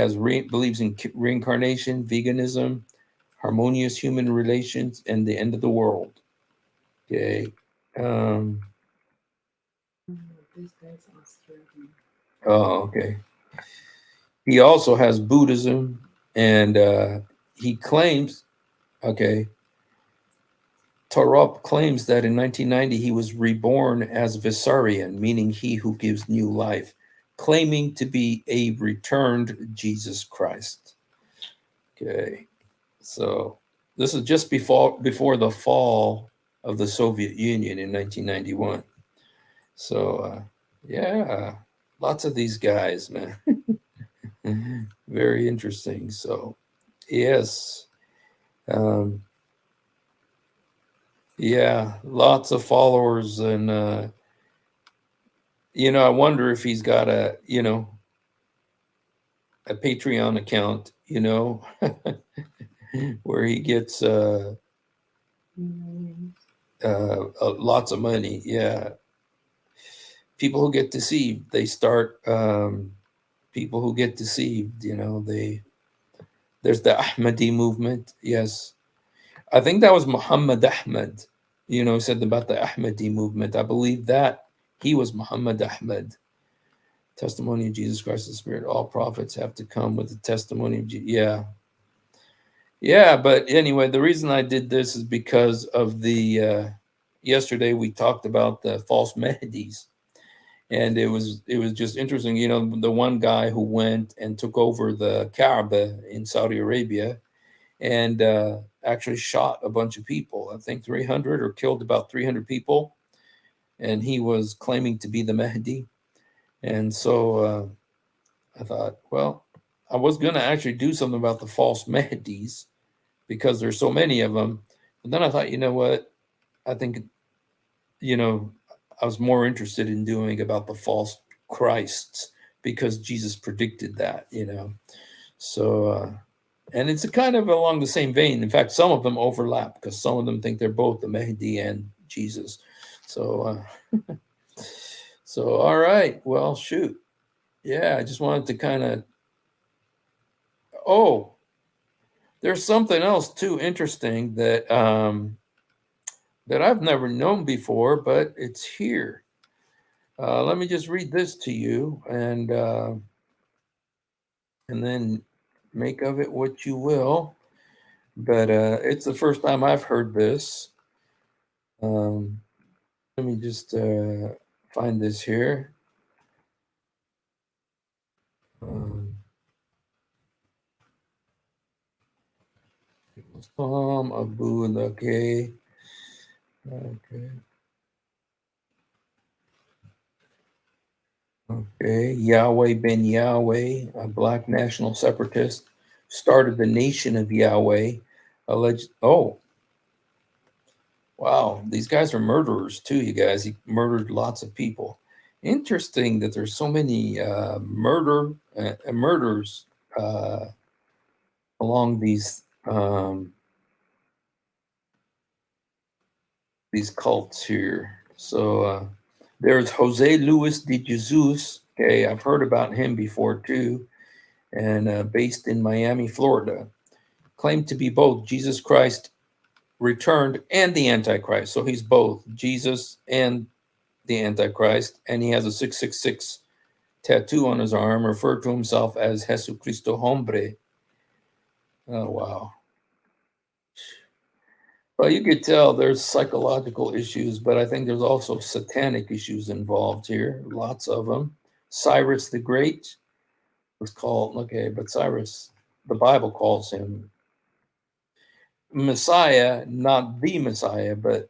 believes in reincarnation, veganism, harmonious human relations, and the end of the world. Okay. This guy's Australian. Oh, okay. He also has Buddhism, and he claims, okay, Torop claims that in 1990 he was reborn as Vissarion, meaning he who gives new life, claiming to be a returned Jesus Christ. Okay, so This is just before the fall of the Soviet Union in 1991. So yeah, lots of these guys, man. Very interesting. So yes, yeah, lots of followers, and I wonder if he's got a Patreon account, where he gets lots of money. Yeah, people who get deceived, they start. People who get deceived, there's the Ahmadi movement. Yes, I think that was Muhammad Ahmad. Said about the Ahmadi movement. I believe that he was Muhammad Ahmad. Testimony of Jesus Christ the Spirit. All prophets have to come with the testimony of Jesus. Yeah. But anyway, the reason I did this is because of the yesterday we talked about the false Mahdis, and it was just interesting. The one guy who went and took over the Kaaba in Saudi Arabia, and actually shot a bunch of people. I think 300, or killed about 300 people, and he was claiming to be the Mahdi. And so I thought, well, I was going to actually do something about the false Mahdis because there's so many of them. But then I thought, you know what? I think, I was more interested in doing about the false Christs because Jesus predicted that, So, and it's a kind of along the same vein. In fact, some of them overlap because some of them think they're both the Mahdi and Jesus. So, so all right. Well, shoot. Yeah, I just wanted to kind of. Oh, there's something else too interesting that that I've never known before, but it's here. Let me just read this to you, and then make of it what you will. But it's the first time I've heard this. Let me just find this here. Psalm Abu Lake. Okay. Okay. Yahweh ben Yahweh, a black national separatist, started the Nation of Yahweh. Alleged. Oh, wow. These guys are murderers too, you guys. He murdered lots of people. Interesting that there's so many murders along these cults here. So there's Jose Luis de Jesus. Okay, I've heard about him before too, and based in Miami, Florida. Claimed to be both Jesus Christ returned and the Antichrist. So he's both Jesus and the Antichrist, and he has a 666 tattoo on his arm, referred to himself as Jesucristo Hombre. Oh, wow. Well, you could tell there's psychological issues, but I think there's also satanic issues involved here, lots of them. Cyrus the Great was called, okay, but Cyrus, the Bible calls him Messiah, not the Messiah, but,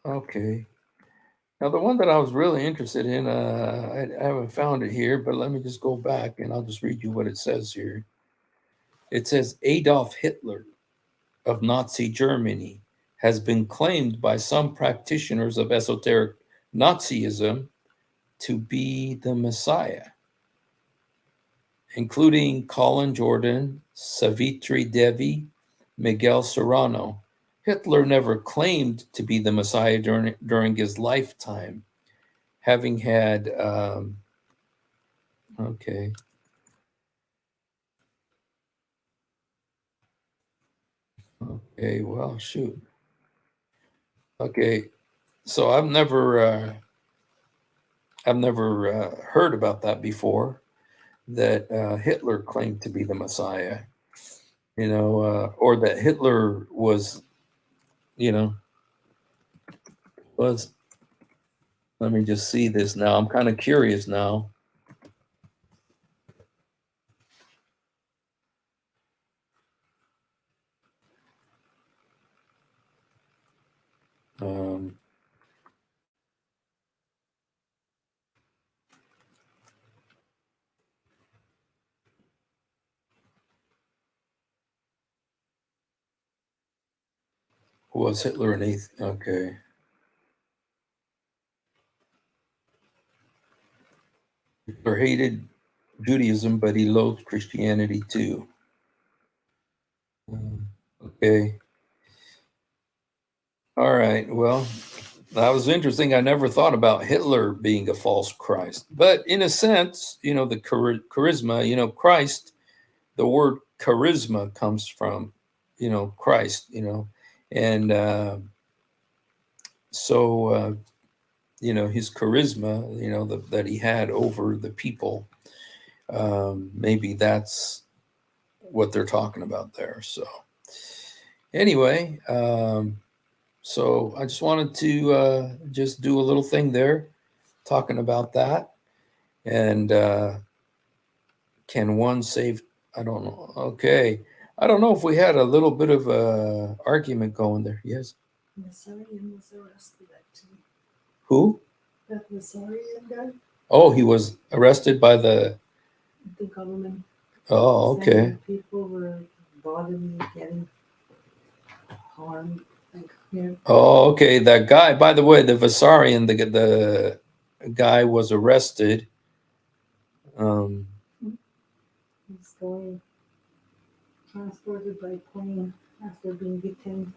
okay. Now, the one that I was really interested in, I haven't found it here, but let me just go back and I'll just read you what it says here. It says Adolf Hitler of Nazi Germany has been claimed by some practitioners of esoteric Nazism to be the Messiah, including Colin Jordan, Savitri Devi, Miguel Serrano. Hitler never claimed to be the Messiah during his lifetime, having had, okay. Okay, well, shoot. Okay, so I've never heard about that before, that Hitler claimed to be the Messiah, or that Hitler was, was, let me just see this now. I'm kind of curious now. Um, was Hitler an atheist? Okay. Hitler hated Judaism, but he loathed Christianity too. Okay. All right. Well, that was interesting. I never thought about Hitler being a false Christ, but in a sense, the charisma, Christ, the word charisma comes from, Christ, and so, his charisma, that he had over the people, maybe that's what they're talking about there. So anyway, so I just wanted to just do a little thing there talking about that. And can one save? I don't know. Okay. I don't know if we had a little bit of a argument going there. Yes. Nasarian was arrested actually. Who? That Nasarian guy, Oh, he was arrested by the. the government. Oh, okay. saying people were bothering, getting harmed. Like here, Oh, okay. That guy, by the way, the Vasarian, the guy was arrested. he's going transported by plane after being detained.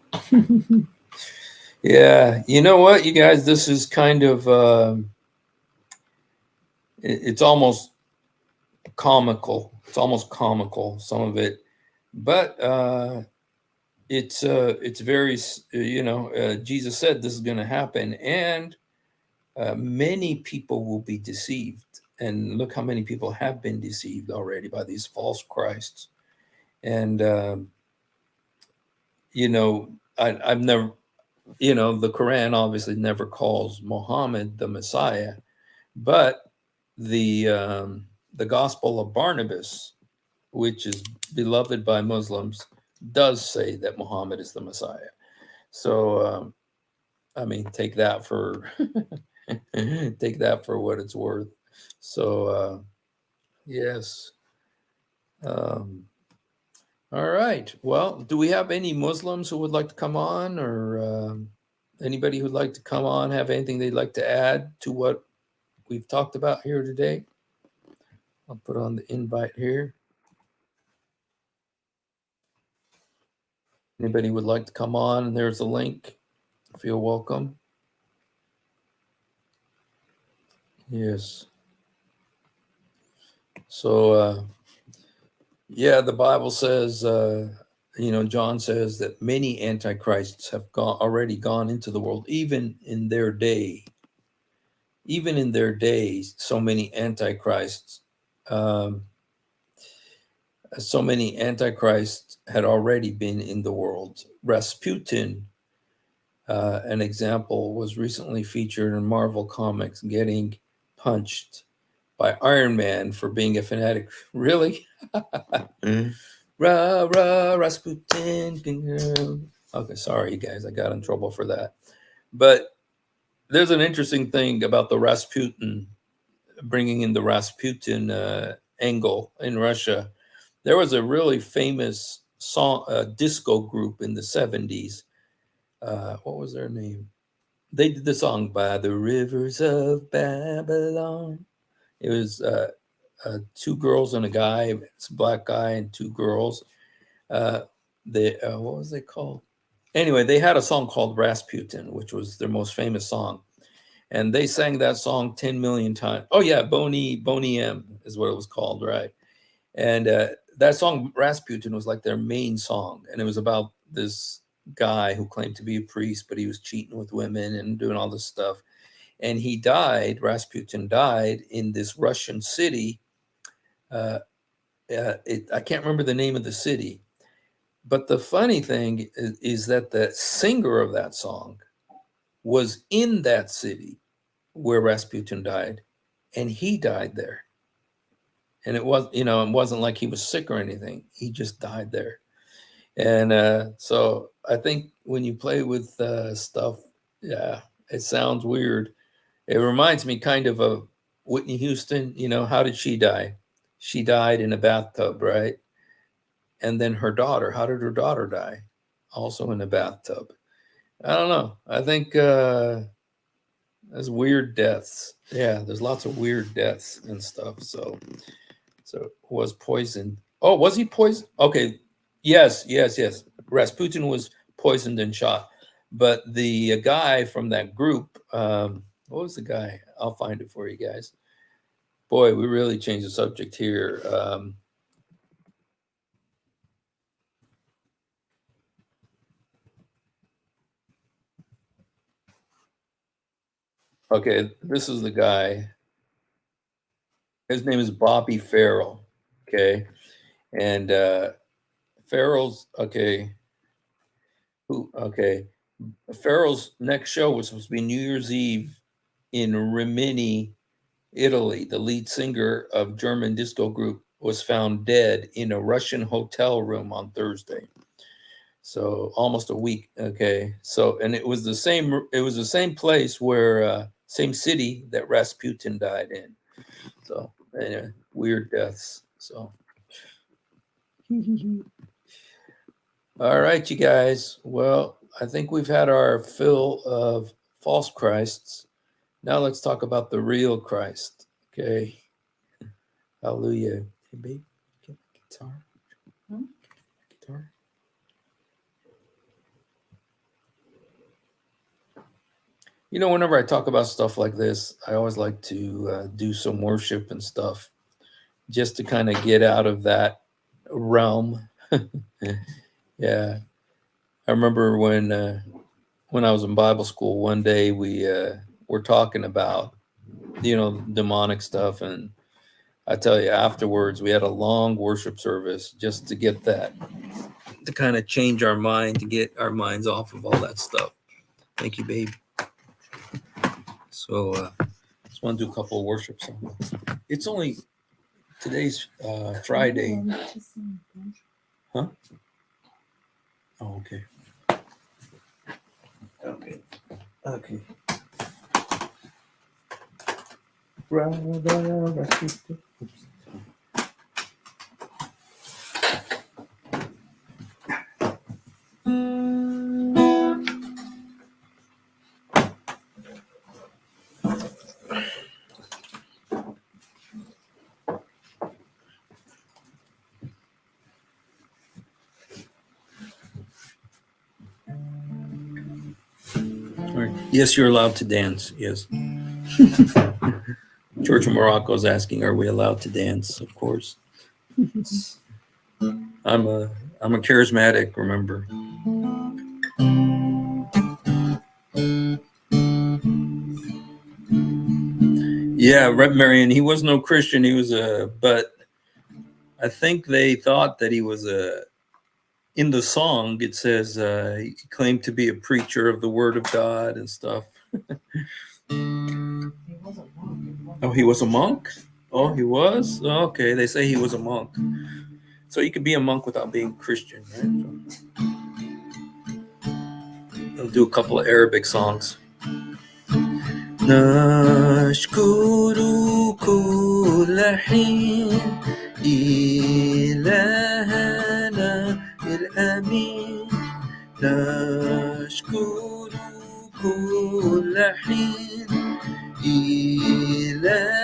Yeah. You know what, you guys, this is kind of, it's almost comical. It's almost comical, some of it, but it's very, Jesus said this is going to happen, and many people will be deceived. And look how many people have been deceived already by these false Christs. And, I've never, the Quran obviously never calls Muhammad the Messiah, but the Gospel of Barnabas, which is beloved by Muslims, does say that Muhammad is the Messiah. So, take that for take that for what it's worth. So, yes. All right. Well, do we have any Muslims who would like to come on, or anybody who'd like to come on, have anything they'd like to add to what we've talked about here today? I'll put on the invite here. Anybody would like to come on, there's a link. Feel welcome. Yes. So, the Bible says, John says that many antichrists have already gone into the world, even in their day. Even in their days, so many antichrists had already been in the world. Rasputin, an example, was recently featured in Marvel Comics, getting punched by Iron Man for being a fanatic. Really? Rah, rah, Rasputin. Okay, sorry, you guys. I got in trouble for that. But there's an interesting thing about the Rasputin, bringing in the Rasputin angle in Russia. There was a really famous song, disco group in the 70s. What was their name? They did the song "By the Rivers of Babylon." It was two girls and a guy. It's a black guy and two girls. What was it called? Anyway, they had a song called Rasputin, which was their most famous song. And they sang that song 10 million times. Oh, yeah, Boney M is what it was called, right? And that song, Rasputin, was like their main song. And it was about this guy who claimed to be a priest, but he was cheating with women and doing all this stuff. And he died, Rasputin died in this Russian city. I can't remember the name of the city. But the funny thing is that the singer of that song was in that city where Rasputin died, and he died there. And it wasn't like he was sick or anything. He just died there. And so I think when you play with stuff, Yeah, it sounds weird. It reminds me kind of Whitney Houston. You know, how did she die? She died in a bathtub, right? And then her daughter, how did her daughter die? Also in a bathtub. I don't know. I think there's weird deaths. Yeah, there's lots of weird deaths and stuff. So was poisoned. Oh, was he poisoned? Okay. Yes. Rasputin was poisoned and shot. But the guy from that group, what was the guy? I'll find it for you guys. Boy, we really changed the subject here. Okay, this is the guy. His name is Bobby Farrell. Okay. And Farrell's, okay. Okay. Farrell's next show was supposed to be New Year's Eve in Rimini, Italy. The lead singer of German disco group was found dead in a Russian hotel room on Thursday. So almost a week. Okay. So, and it was the same place where, same city that Rasputin died in. So, anyway, weird deaths. So, all right, you guys. Well, I think we've had our fill of false Christs. Now let's talk about the real Christ. Okay. Hallelujah. Hey, babe, get the guitar. Guitar. You know, whenever I talk about stuff like this, I always like to do some worship and stuff just to kind of get out of that realm. Yeah. I remember when I was in Bible school, one day we were talking about, demonic stuff. And I tell you, afterwards, we had a long worship service just to get that, to kind of change our mind, to get our minds off of all that stuff. Thank you, babe. So just want to do a couple of worship songs. It's only, today's Friday. Huh? Oh, okay. Okay. Oops. Yes, you're allowed to dance. Yes. Church of Morocco is asking, are we allowed to dance? Of course. I'm a charismatic, remember. Yeah, Reb Marion, he was no Christian. He was but I think they thought that he was in the song, it says he claimed to be a preacher of the word of God and stuff. Oh, he was a monk? Oh, he was? Okay, they say he was a monk. So you could be a monk without being Christian, right? So I'll do a couple of Arabic songs. نشكر كل حين إلهنا الأمين نشكر كل حين إلهنا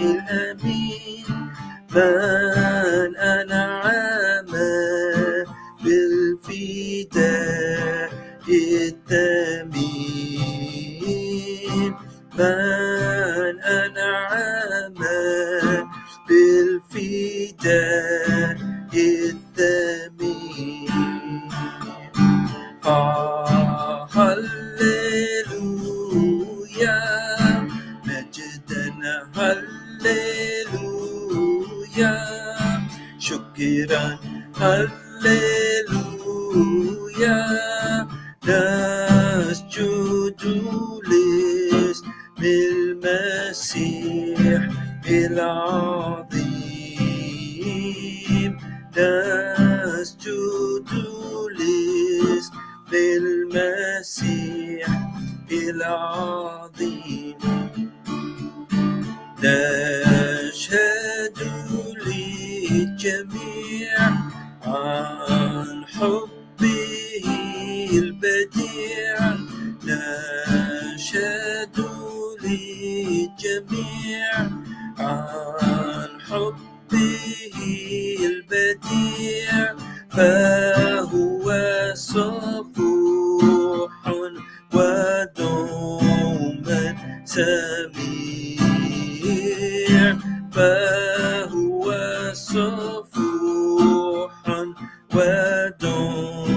الأمين من أنعم بالفداء الثمين من أنعم بالفداء الثمين هللويا مجدا هللويا شكرا هللويا نسجد لاسم المسيح العظيم نسجد لاسم المسيح العظيم نشهد للجميع عن حبه البديع نشهد للجميع عن حبه البديع فهو صفوح ودوما سميع فهو صفوح ودوما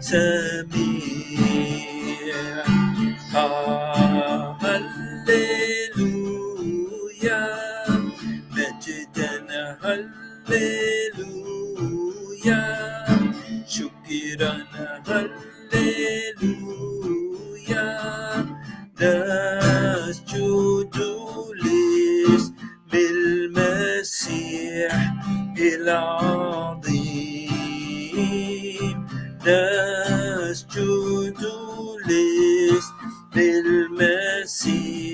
سميع هللويا مجدا هللويا شكرا هللويا نسجد لاسم المسيح العظيم نسجد لاسم المسيح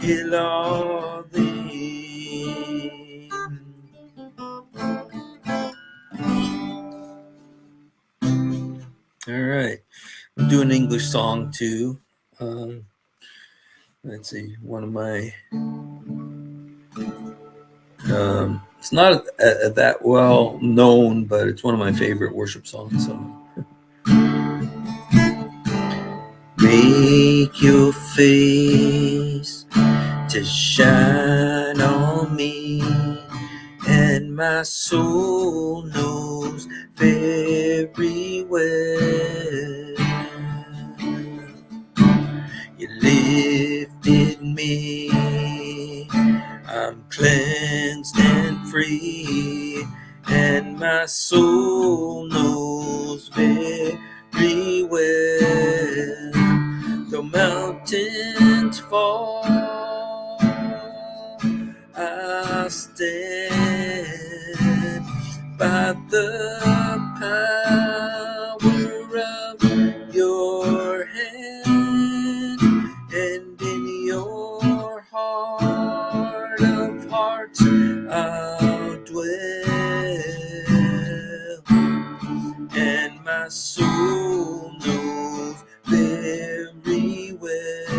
العظيم. All right, I'm doing an English song too. Let's see, one of my it's not that well known, but it's one of my favorite worship songs. So make your face to shine on me, and my soul knows very well you lifted me. I'm cleansed and free, and my soul knows very well. The mountains fall, I stand by the power of your hand, and in your heart of hearts I'll dwell, and my soul knows very well.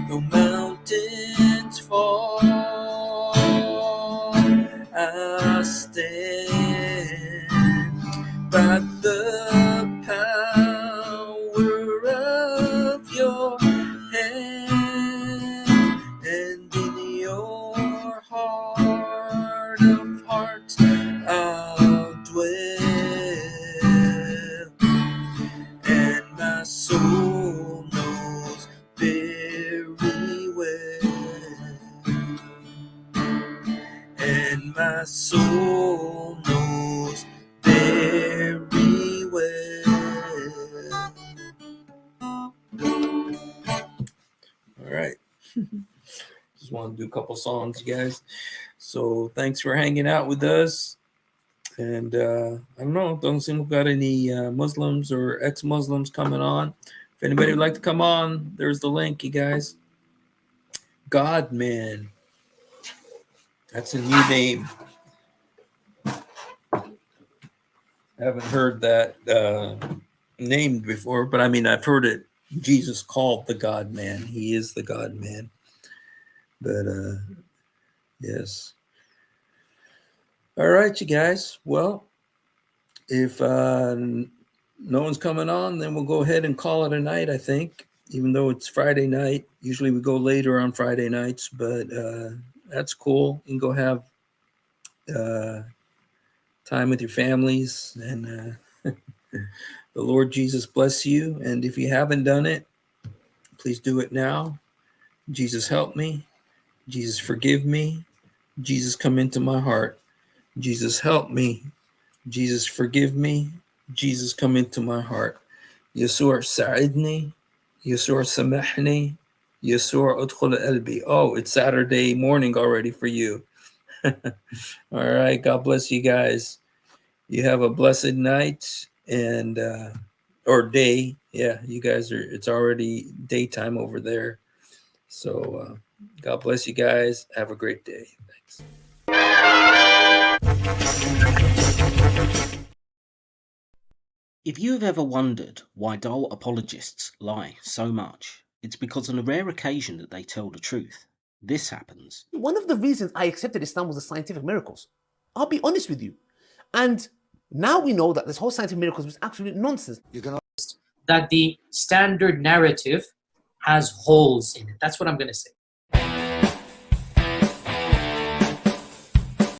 The mountains fall, I stand by the power of your hand, and in your heart of hearts I'll dwell, and my soul knows very well, and my soul knows very well. All right. Just want to do a couple songs, you guys. So thanks for hanging out with us. And I don't know, don't seem we've got any Muslims or ex-Muslims coming on. If anybody would like to come on, there's the link, you guys. God Man. That's a new name. I haven't heard that named before, but I mean, I've heard it. Jesus called the God Man. He is the God Man. But yes. All right, you guys. Well, if no one's coming on, then we'll go ahead and call it a night, I think, even though it's Friday night. Usually we go later on Friday nights, but that's cool. You can go have time with your families, and the Lord Jesus bless you. And if you haven't done it, please do it now. Jesus, help me. Jesus, forgive me. Jesus, come into my heart. Jesus, help me. Jesus, forgive me. Jesus, come into my heart. Yesur, sa'idni. Yesur, samahni. Yesur, udkhul qalbi. Oh, it's Saturday morning already for you. All right. God bless you guys. You have a blessed night, and or day. Yeah, you guys are, it's already daytime over there. So God bless you guys. Have a great day. Thanks. If you have ever wondered why dull apologists lie so much, it's because on a rare occasion that they tell the truth, this happens. One of the reasons I accepted Islam was the scientific miracles. I'll be honest with you. And now we know that this whole scientific miracles was absolute nonsense. That the standard narrative has holes in it. That's what I'm going to say.